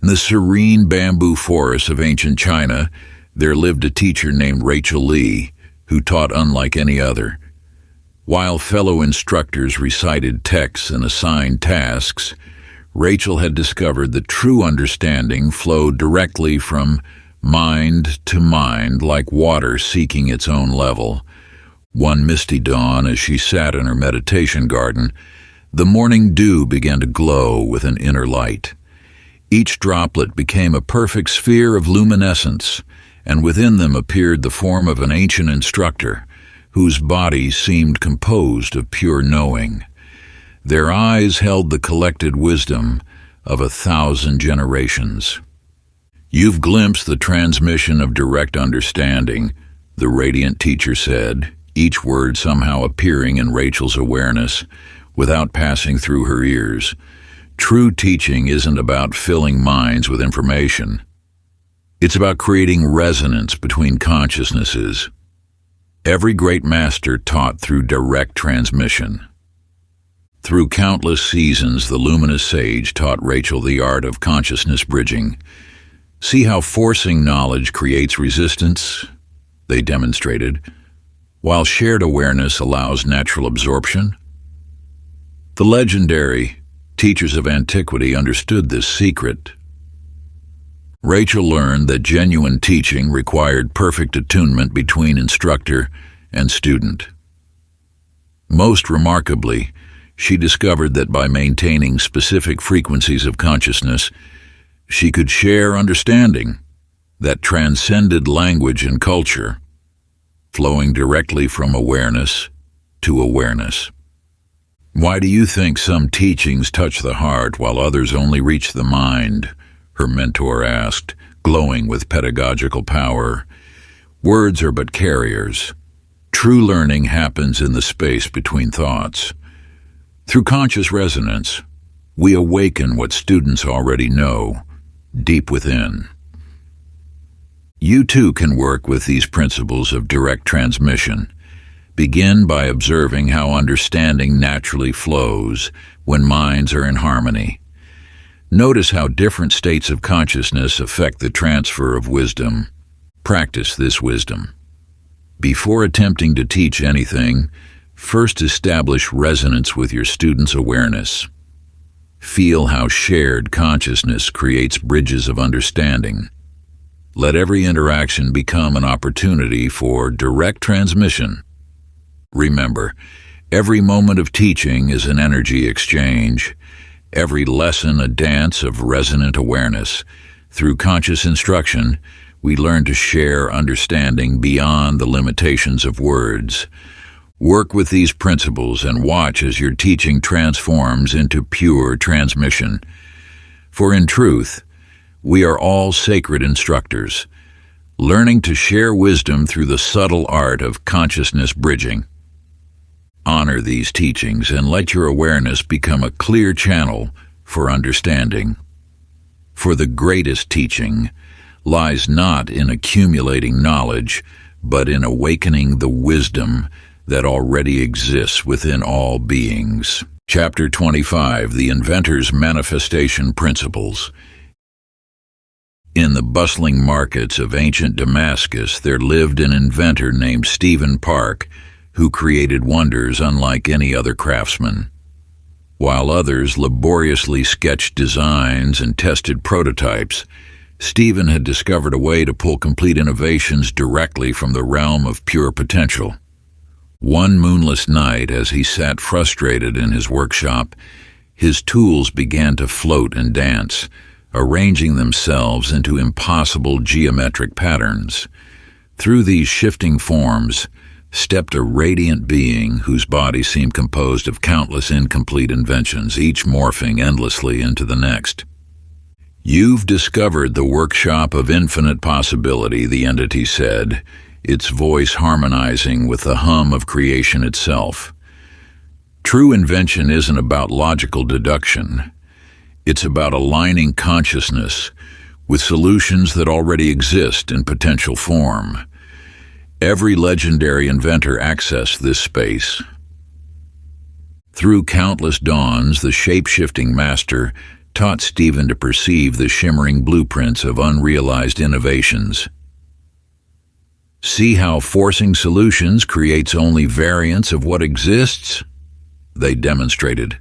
In the serene bamboo forests of ancient China, there lived a teacher named Rachel Lee, who taught unlike any other. While fellow instructors recited texts and assigned tasks, Rachel had discovered that true understanding flowed directly from mind to mind, like water seeking its own level. One misty dawn, as she sat in her meditation garden, the morning dew began to glow with an inner light. Each droplet became a perfect sphere of luminescence, and within them appeared the form of an ancient instructor, whose body seemed composed of pure knowing. Their eyes held the collected wisdom of 1,000 generations. "You've glimpsed the transmission of direct understanding," the radiant teacher said, each word somehow appearing in Rachel's awareness without passing through her ears. True teaching isn't about filling minds with information. It's about creating resonance between consciousnesses. Every great master taught through direct transmission. Through countless seasons, the luminous sage taught Rachel the art of consciousness bridging. "See how forcing knowledge creates resistance?" they demonstrated, while shared awareness allows natural absorption. The legendary teachers of antiquity understood this secret. Rachel learned that genuine teaching required perfect attunement between instructor and student. Most remarkably, she discovered that by maintaining specific frequencies of consciousness, she could share understanding that transcended language and culture, flowing directly from awareness to awareness. "Why do you think some teachings touch the heart while others only reach the mind?" her mentor asked, glowing with pedagogical power. "Words are but carriers. True learning happens in the space between thoughts. Through conscious resonance, we awaken what students already know, deep within." You too can work with these principles of direct transmission. Begin by observing how understanding naturally flows when minds are in harmony. Notice how different states of consciousness affect the transfer of wisdom. Practice this wisdom. Before attempting to teach anything, first establish resonance with your students' awareness. Feel how shared consciousness creates bridges of understanding. Let every interaction become an opportunity for direct transmission. Remember, every moment of teaching is an energy exchange, every lesson a dance of resonant awareness. Through conscious instruction, we learn to share understanding beyond the limitations of words. Work with these principles and watch as your teaching transforms into pure transmission. For in truth, we are all sacred instructors, learning to share wisdom through the subtle art of consciousness bridging. Honor these teachings and let your awareness become a clear channel for understanding. For the greatest teaching lies not in accumulating knowledge, but in awakening the wisdom that already exists within all beings. Chapter 25, The Inventor's Manifestation Principles. In the bustling markets of ancient Damascus, there lived an inventor named Stephen Park, who created wonders unlike any other craftsman. While others laboriously sketched designs and tested prototypes, Stephen had discovered a way to pull complete innovations directly from the realm of pure potential. One moonless night, as he sat frustrated in his workshop, his tools began to float and dance, arranging themselves into impossible geometric patterns. Through these shifting forms stepped a radiant being whose body seemed composed of countless incomplete inventions, each morphing endlessly into the next. "You've discovered the workshop of infinite possibility," the entity said, its voice harmonizing with the hum of creation itself. True invention isn't about logical deduction. It's about aligning consciousness with solutions that already exist in potential form. Every legendary inventor accessed this space. Through countless dawns, the shape-shifting master taught Stephen to perceive the shimmering blueprints of unrealized innovations. "See how forcing solutions creates only variants of what exists?" they demonstrated.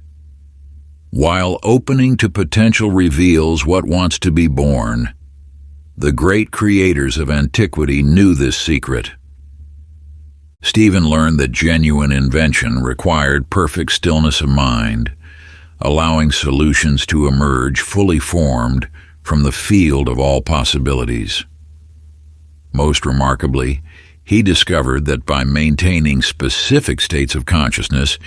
"While opening to potential reveals what wants to be born." The great creators of antiquity knew this secret. Stephen learned that genuine invention required perfect stillness of mind, allowing solutions to emerge fully formed from the field of all possibilities. Most remarkably, he discovered that by maintaining specific states of consciousness,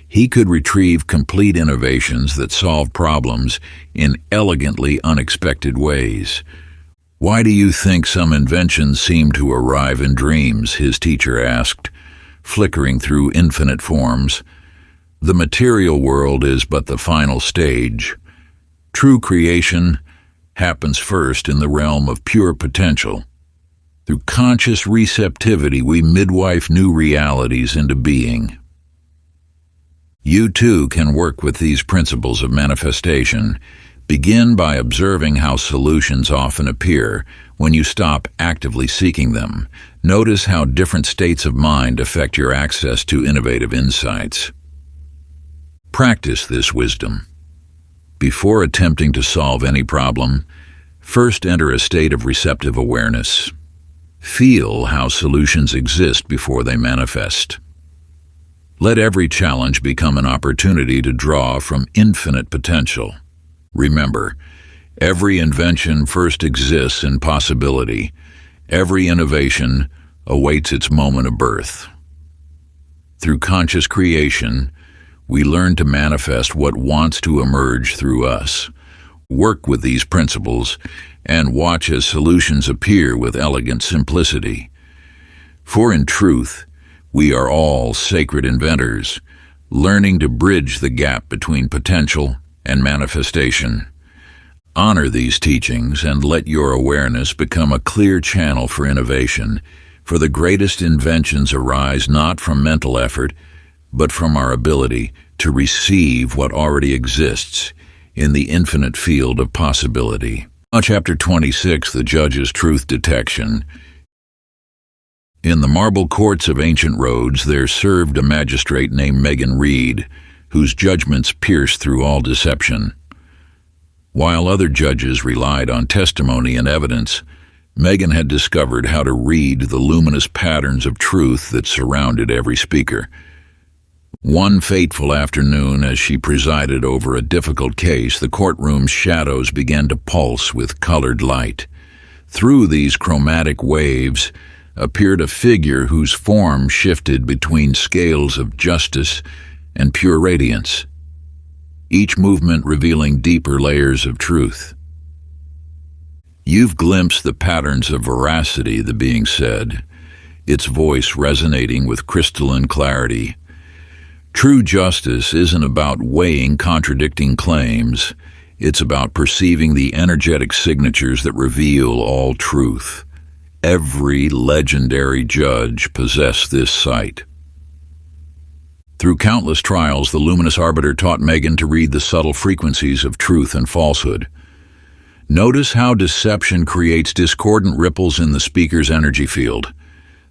he could retrieve complete innovations that solve problems in elegantly unexpected ways. "Why do you think some inventions seem to arrive in dreams?" his teacher asked, flickering through infinite forms. "The material world is but the final stage. True creation happens first in the realm of pure potential. Through conscious receptivity, we midwife new realities into being." You too can work with these principles of manifestation. Begin by observing how solutions often appear when you stop actively seeking them. Notice how different states of mind affect your access to innovative insights. Practice this wisdom. Before attempting to solve any problem, first enter a state of receptive awareness. Feel how solutions exist before they manifest. Let every challenge become an opportunity to draw from infinite potential. Remember, every invention first exists in possibility. Every innovation awaits its moment of birth. Through conscious creation, we learn to manifest what wants to emerge through us. Work with these principles and watch as solutions appear with elegant simplicity. For in truth, we are all sacred inventors, learning to bridge the gap between potential and manifestation. Honor these teachings and let your awareness become a clear channel for innovation, for the greatest inventions arise not from mental effort, but from our ability to receive what already exists in the infinite field of possibility. Chapter 26, The Judge's Truth Detection. In the marble courts of ancient Rhodes there served a magistrate named Megan Reed, whose judgments pierced through all deception. While other judges relied on testimony and evidence, Megan had discovered how to read the luminous patterns of truth that surrounded every speaker. One fateful afternoon, as she presided over a difficult case, the courtroom's shadows began to pulse with colored light. Through these chromatic waves appeared a figure whose form shifted between scales of justice and pure radiance, each movement revealing deeper layers of truth. "You've glimpsed the patterns of veracity," the being said, its voice resonating with crystalline clarity. "True justice isn't about weighing contradicting claims. It's about perceiving the energetic signatures that reveal all truth. Every legendary judge possessed this sight." Through countless trials, the luminous arbiter taught Megan to read the subtle frequencies of truth and falsehood. "Notice how deception creates discordant ripples in the speaker's energy field,"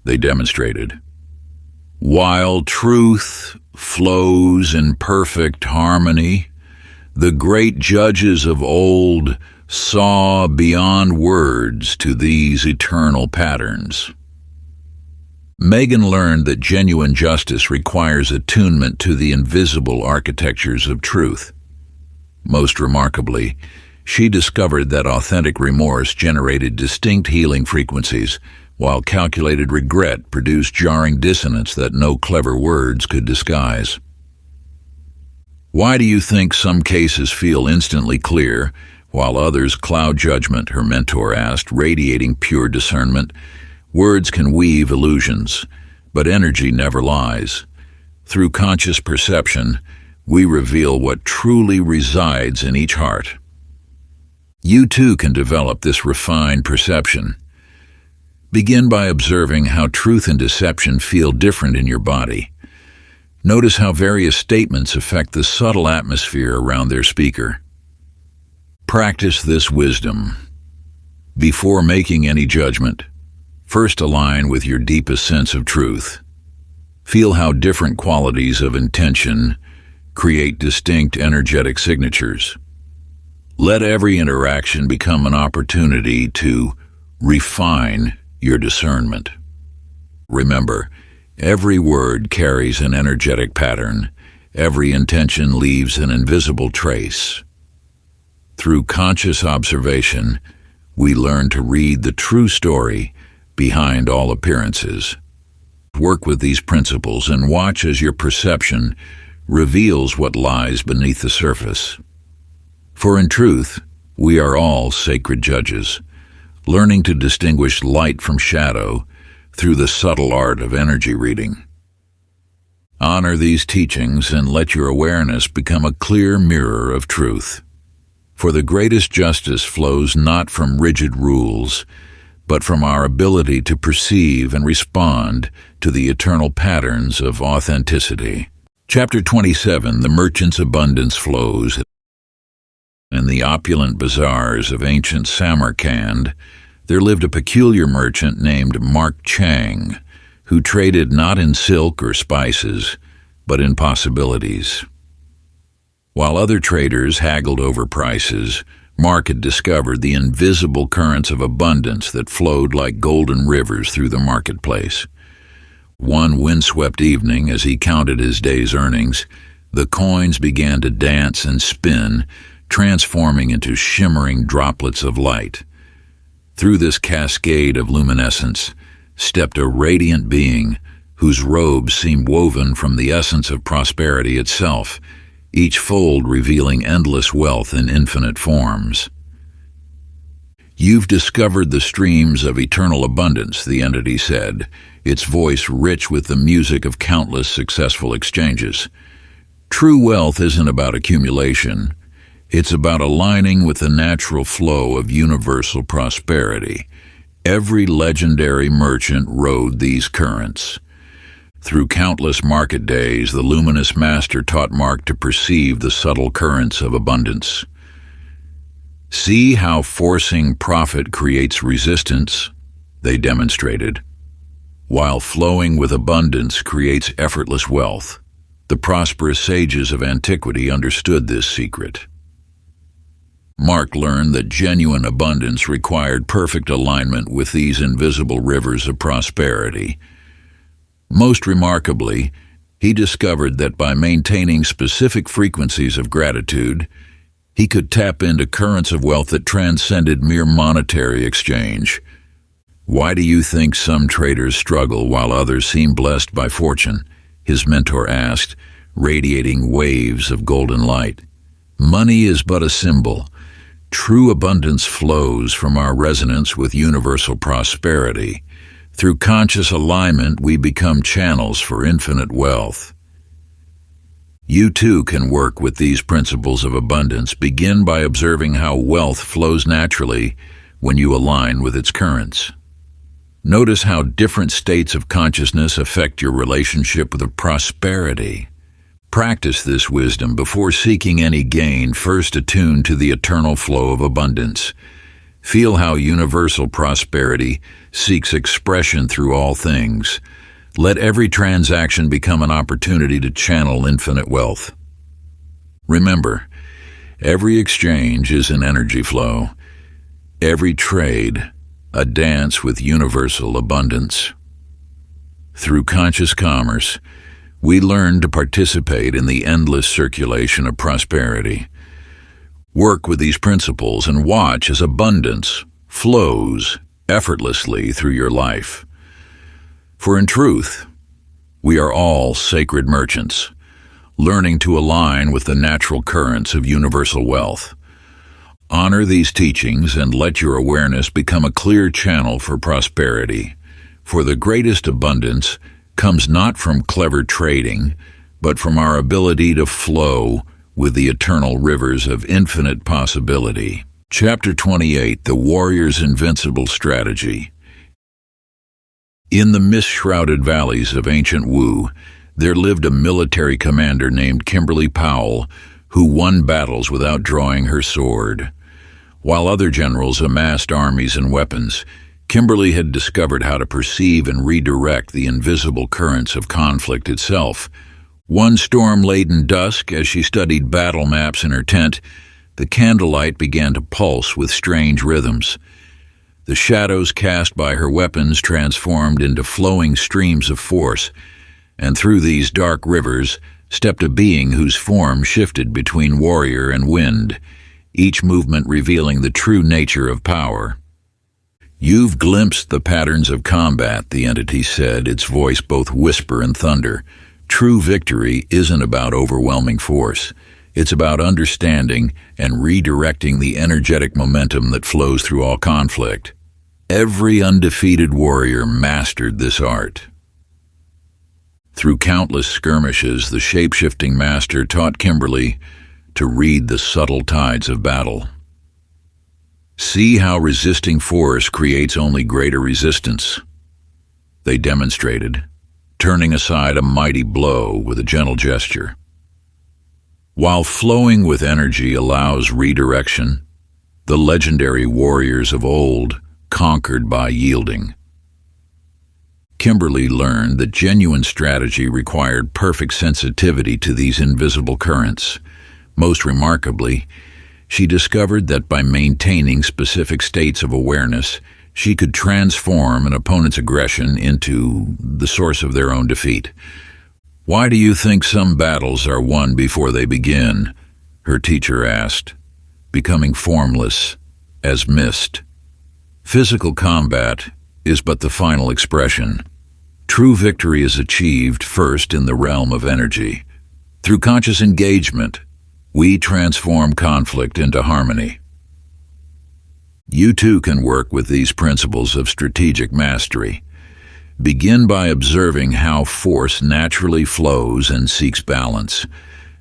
they demonstrated, "while truth flows in perfect harmony. The great judges of old saw beyond words to these eternal patterns." Megan learned that genuine justice requires attunement to the invisible architectures of truth. Most remarkably, she discovered that authentic remorse generated distinct healing frequencies, while calculated regret produced jarring dissonance that no clever words could disguise. "Why do you think some cases feel instantly clear, while others cloud judgment?" her mentor asked, radiating pure discernment. "Words can weave illusions, but energy never lies. Through conscious perception, we reveal what truly resides in each heart." You too can develop this refined perception. Begin by observing how truth and deception feel different in your body. Notice how various statements affect the subtle atmosphere around their speaker. Practice this wisdom. Before making any judgment, first align with your deepest sense of truth. Feel how different qualities of intention create distinct energetic signatures. Let every interaction become an opportunity to refine your discernment. Remember, every word carries an energetic pattern. Every intention leaves an invisible trace. Through conscious observation, we learn to read the true story behind all appearances. Work with these principles and watch as your perception reveals what lies beneath the surface. For in truth, we are all sacred judges, learning to distinguish light from shadow through the subtle art of energy reading. Honor these teachings and let your awareness become a clear mirror of truth. For the greatest justice flows not from rigid rules, but from our ability to perceive and respond to the eternal patterns of authenticity. Chapter 27, The Merchant's Abundance Flows. In the opulent bazaars of ancient Samarkand, there lived a peculiar merchant named Mark Chang, who traded not in silk or spices, but in possibilities. While other traders haggled over prices, Mark had discovered the invisible currents of abundance that flowed like golden rivers through the marketplace. One windswept evening, as he counted his day's earnings, the coins began to dance and spin, transforming into shimmering droplets of light. Through this cascade of luminescence stepped a radiant being whose robes seemed woven from the essence of prosperity itself, each fold revealing endless wealth in infinite forms. "You've discovered the streams of eternal abundance," the entity said, its voice rich with the music of countless successful exchanges. "True wealth isn't about accumulation. It's about aligning with the natural flow of universal prosperity. Every legendary merchant rode these currents. Through countless market days, the luminous master taught Mark to perceive the subtle currents of abundance. See how forcing profit creates resistance, they demonstrated, while flowing with abundance creates effortless wealth. The prosperous sages of antiquity understood this secret. Mark learned that genuine abundance required perfect alignment with these invisible rivers of prosperity. Most remarkably, he discovered that by maintaining specific frequencies of gratitude, he could tap into currents of wealth that transcended mere monetary exchange. "Why do you think some traders struggle while others seem blessed by fortune?" his mentor asked, radiating waves of golden light. "Money is but a symbol. True abundance flows from our resonance with universal prosperity. Through conscious alignment, we become channels for infinite wealth." You too can work with these principles of abundance. Begin by observing how wealth flows naturally when you align with its currents. Notice how different states of consciousness affect your relationship with prosperity. Practice this wisdom before seeking any gain. First, attune to the eternal flow of abundance. Feel how universal prosperity seeks expression through all things. Let every transaction become an opportunity to channel infinite wealth. Remember, every exchange is an energy flow. Every trade, a dance with universal abundance. Through conscious commerce, we learn to participate in the endless circulation of prosperity. Work with these principles and watch as abundance flows effortlessly through your life. For in truth, we are all sacred merchants, learning to align with the natural currents of universal wealth. Honor these teachings and let your awareness become a clear channel for prosperity. For the greatest abundance comes not from clever trading, but from our ability to flow with the eternal rivers of infinite possibility. Chapter 28, The Warrior's Invincible Strategy. In the mist-shrouded valleys of ancient Wu, there lived a military commander named Kimberly Powell, who won battles without drawing her sword. While other generals amassed armies and weapons, Kimberly had discovered how to perceive and redirect the invisible currents of conflict itself. One storm-laden dusk, as she studied battle maps in her tent, the candlelight began to pulse with strange rhythms. The shadows cast by her weapons transformed into flowing streams of force, and through these dark rivers stepped a being whose form shifted between warrior and wind, each movement revealing the true nature of power. "You've glimpsed the patterns of combat," the entity said, its voice both whisper and thunder. "True victory isn't about overwhelming force. It's about understanding and redirecting the energetic momentum that flows through all conflict. Every undefeated warrior mastered this art." Through countless skirmishes, the shape-shifting master taught Kimberly to read the subtle tides of battle. "See how resisting force creates only greater resistance," they demonstrated, turning aside a mighty blow with a gentle gesture. While flowing with energy allows redirection, the legendary warriors of old conquered by yielding. Kimberly learned that genuine strategy required perfect sensitivity to these invisible currents. Most remarkably, she discovered that by maintaining specific states of awareness, she could transform an opponent's aggression into the source of their own defeat. "Why do you think some battles are won before they begin?" her teacher asked, "becoming formless as mist. Physical combat is but the final expression. True victory is achieved first in the realm of energy. Through conscious engagement, we transform conflict into harmony." You too can work with these principles of strategic mastery. Begin by observing how force naturally flows and seeks balance.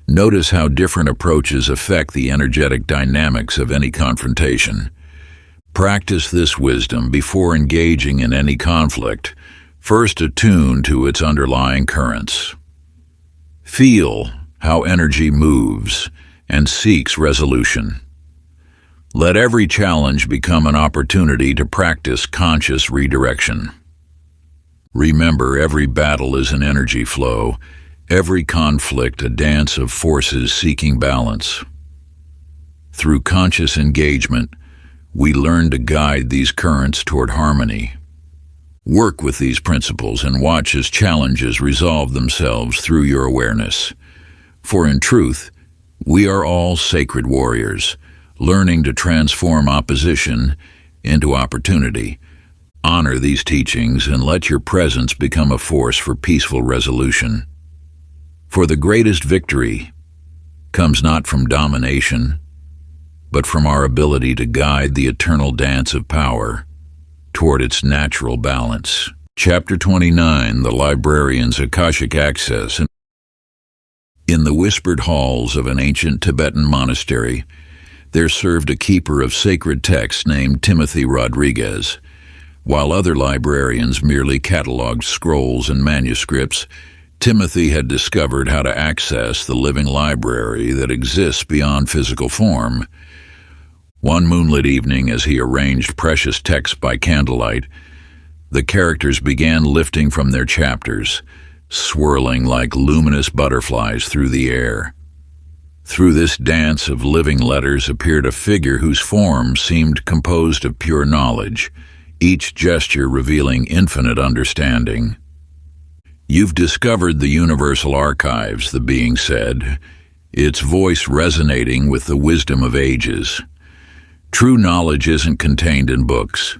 Notice how different approaches affect the energetic dynamics of any confrontation. Practice this wisdom before engaging in any conflict. First, attune to its underlying currents. Feel how energy moves and seeks resolution. Let every challenge become an opportunity to practice conscious redirection. Remember, every battle is an energy flow, every conflict a dance of forces seeking balance. Through conscious engagement, we learn to guide these currents toward harmony. Work with these principles and watch as challenges resolve themselves through your awareness. For in truth, we are all sacred warriors, learning to transform opposition into opportunity. Honor these teachings and let your presence become a force for peaceful resolution. For the greatest victory comes not from domination, but from our ability to guide the eternal dance of power toward its natural balance. Chapter 29, The Librarian's Akashic Access. In the whispered halls of an ancient Tibetan monastery, there served a keeper of sacred texts named Timothy Rodriguez. While other librarians merely cataloged scrolls and manuscripts, Timothy had discovered how to access the living library that exists beyond physical form. One moonlit evening, as he arranged precious texts by candlelight, the characters began lifting from their chapters, swirling like luminous butterflies through the air. Through this dance of living letters appeared a figure whose form seemed composed of pure knowledge, each gesture revealing infinite understanding. "You've discovered the universal archives," the being said, its voice resonating with the wisdom of ages. "True knowledge isn't contained in books.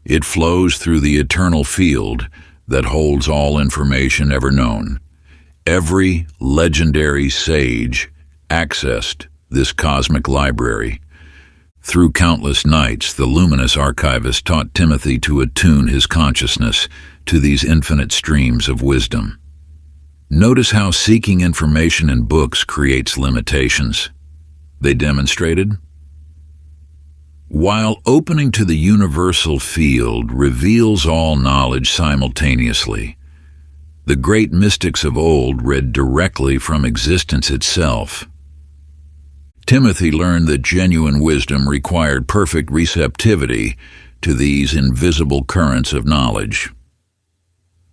It flows through the eternal field that holds all information ever known. Every legendary sage accessed this cosmic library. Through countless nights, the luminous archivist taught Timothy to attune his consciousness to these infinite streams of wisdom. Notice how seeking information in books creates limitations. They demonstrated, while opening to the universal field reveals all knowledge simultaneously. The great mystics of old read directly from existence itself. Timothy learned that genuine wisdom required perfect receptivity to these invisible currents of knowledge.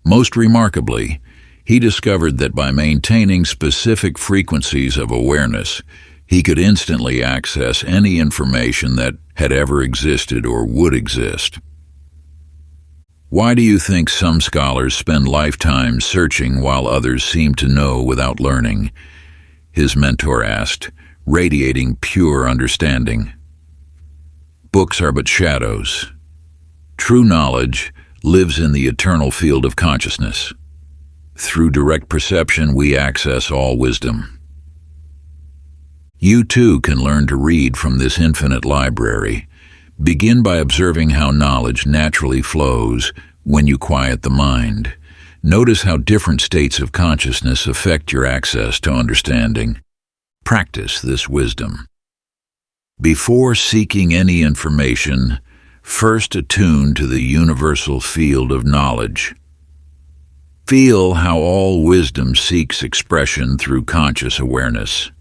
Most remarkably, he discovered that by maintaining specific frequencies of awareness, he could instantly access any information that had ever existed or would exist. Why do you think some scholars spend lifetimes searching while others seem to know without learning? His mentor asked, radiating pure understanding. Books are but shadows. True knowledge lives in the eternal field of consciousness. Through direct perception, we access all wisdom. You too can learn to read from this infinite library. Begin by observing how knowledge naturally flows when you quiet the mind. Notice how different states of consciousness affect your access to understanding. Practice this wisdom. Before seeking any information, first attune to the universal field of knowledge. Feel how all wisdom seeks expression through conscious awareness.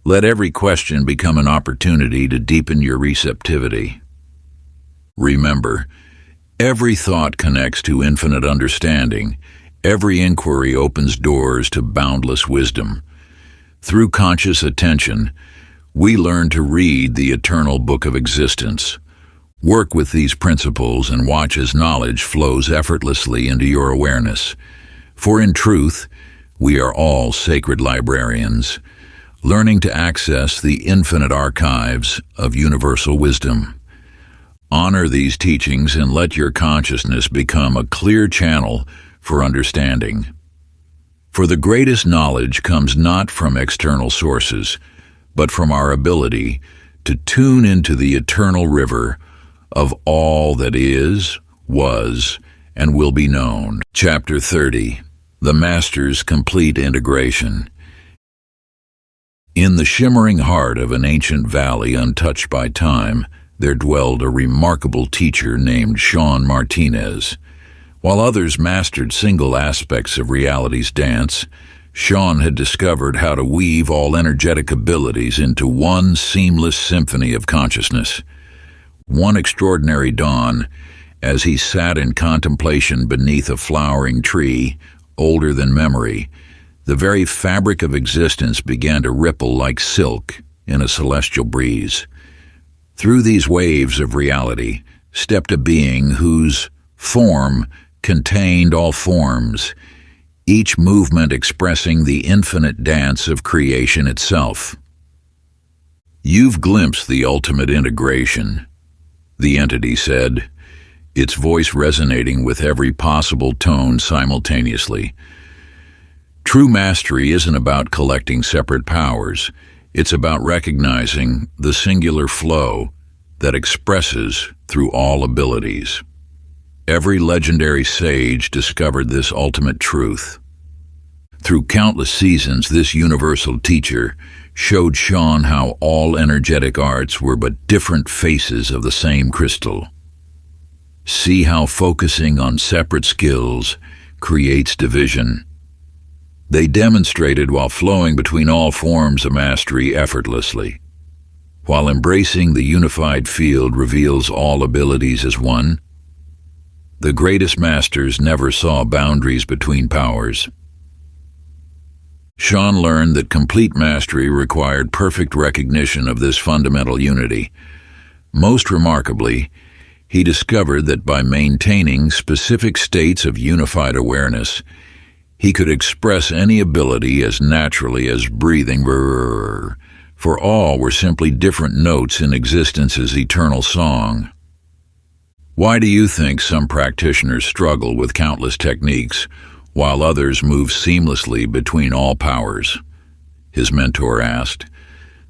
Let every question become an opportunity to deepen your receptivity. Remember, every thought connects to infinite understanding. Every inquiry opens doors to boundless wisdom. Through conscious attention, we learn to read the eternal book of existence. Work with these principles and watch as knowledge flows effortlessly into your awareness. For in truth, we are all sacred librarians, learning to access the infinite archives of universal wisdom. Honor these teachings and let your consciousness become a clear channel for understanding. For the greatest knowledge comes not from external sources, but from our ability to tune into the eternal river of all that is, was, and will be known. Chapter 30. The Master's Complete Integration. In the shimmering heart of an ancient valley untouched by time, there dwelled a remarkable teacher named Sean Martinez. While others mastered single aspects of reality's dance, Sean had discovered how to weave all energetic abilities into one seamless symphony of consciousness. One extraordinary dawn, as he sat in contemplation beneath a flowering tree, older than memory, the very fabric of existence began to ripple like silk in a celestial breeze. Through these waves of reality stepped a being whose form contained all forms, each movement expressing the infinite dance of creation itself. "You've glimpsed the ultimate integration," the entity said, its voice resonating with every possible tone simultaneously. "True mastery isn't about collecting separate powers. It's about recognizing the singular flow that expresses through all abilities. Every legendary sage discovered this ultimate truth. Through countless seasons, this universal teacher showed Sean how all energetic arts were but different faces of the same crystal. See how focusing on separate skills creates division. They demonstrated while flowing between all forms of mastery effortlessly, while embracing the unified field reveals all abilities as one. The greatest masters never saw boundaries between powers. Sean learned that complete mastery required perfect recognition of this fundamental unity. Most remarkably, he discovered that by maintaining specific states of unified awareness, he could express any ability as naturally as breathing, for all were simply different notes in existence's eternal song. Why do you think some practitioners struggle with countless techniques, while others move seamlessly between all powers? His mentor asked,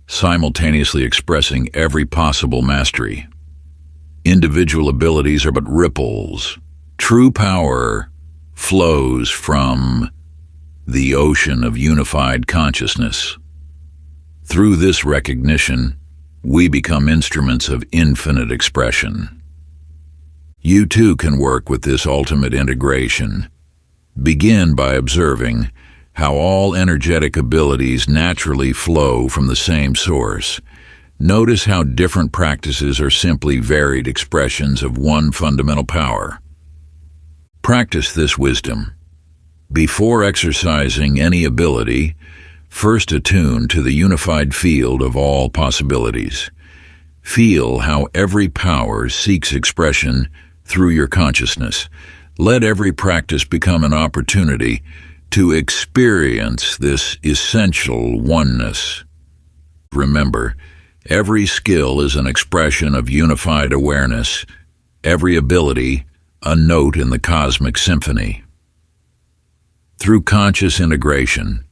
simultaneously expressing every possible mastery. Individual abilities are but ripples. True power flows from the ocean of unified consciousness. Through this recognition, we become instruments of infinite expression. You too can work with this ultimate integration. Begin by observing how all energetic abilities naturally flow from the same source. Notice how different practices are simply varied expressions of one fundamental power. Practice this wisdom. Before exercising any ability, first attune to the unified field of all possibilities. Feel how every power seeks expression through your consciousness. Let every practice become an opportunity to experience this essential oneness. Remember, every skill is an expression of unified awareness, every ability a note in the cosmic symphony. Through conscious integration,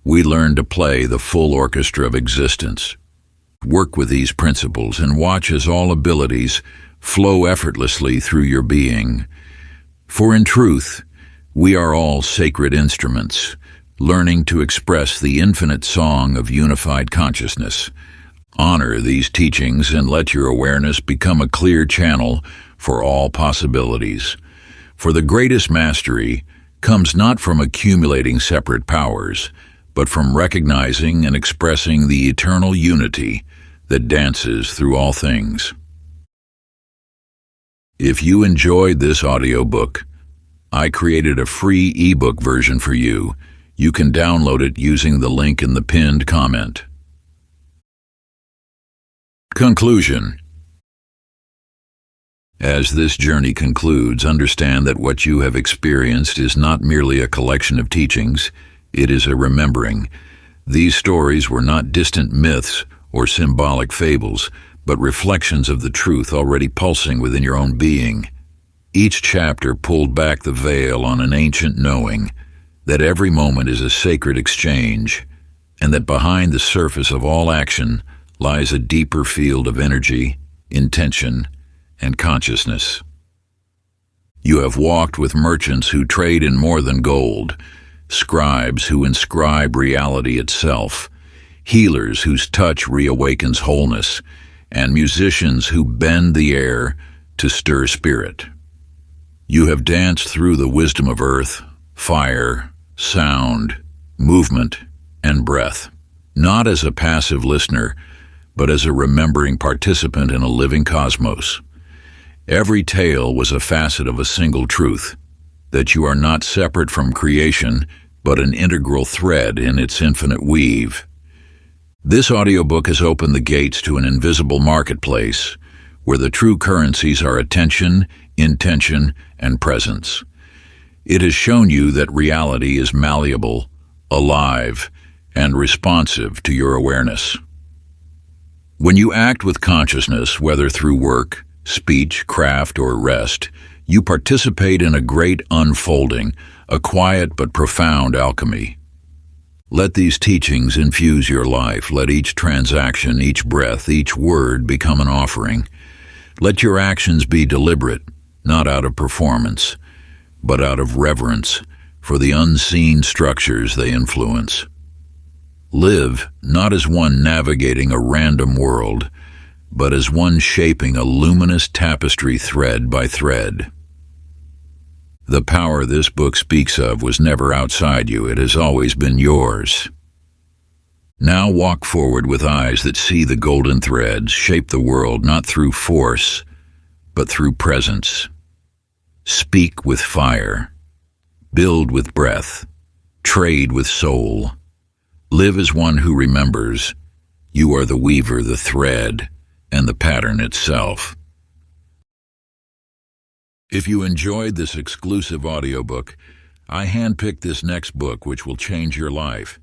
we learn to play the full orchestra of existence. Work with these principles and watch as all abilities flow effortlessly through your being. For in truth, we are all sacred instruments, learning to express the infinite song of unified consciousness. Honor these teachings and let your awareness become a clear channel for all possibilities. For the greatest mastery comes not from accumulating separate powers, but from recognizing and expressing the eternal unity that dances through all things. If you enjoyed this audiobook, I created a free ebook version for you. You can download it using the link in the pinned comment. Conclusion. As this journey concludes, understand that what you have experienced is not merely a collection of teachings, it is a remembering. These stories were not distant myths or symbolic fables, but reflections of the truth already pulsing within your own being. Each chapter pulled back the veil on an ancient knowing that every moment is a sacred exchange, and that behind the surface of all action lies a deeper field of energy, intention, and consciousness. You have walked with merchants who trade in more than gold, scribes who inscribe reality itself, healers whose touch reawakens wholeness, and musicians who bend the air to stir spirit. You have danced through the wisdom of earth, fire, sound, movement, and breath, not as a passive listener, but as a remembering participant in a living cosmos. Every tale was a facet of a single truth, that you are not separate from creation, but an integral thread in its infinite weave. This audiobook has opened the gates to an invisible marketplace where the true currencies are attention, intention, and presence. It has shown you that reality is malleable, alive, and responsive to your awareness. When you act with consciousness, whether through work, speech, craft, or rest, you participate in a great unfolding, a quiet but profound alchemy. Let these teachings infuse your life. Let each transaction, each breath, each word become an offering. Let your actions be deliberate, not out of performance, but out of reverence for the unseen structures they influence. Live not as one navigating a random world, but as one shaping a luminous tapestry thread by thread. The power this book speaks of was never outside you, it has always been yours. Now walk forward with eyes that see the golden threads, shape the world not through force, but through presence. Speak with fire, build with breath, trade with soul. Live as one who remembers you are the weaver, the thread, and the pattern itself. If you enjoyed this exclusive audiobook, I handpicked this next book which will change your life.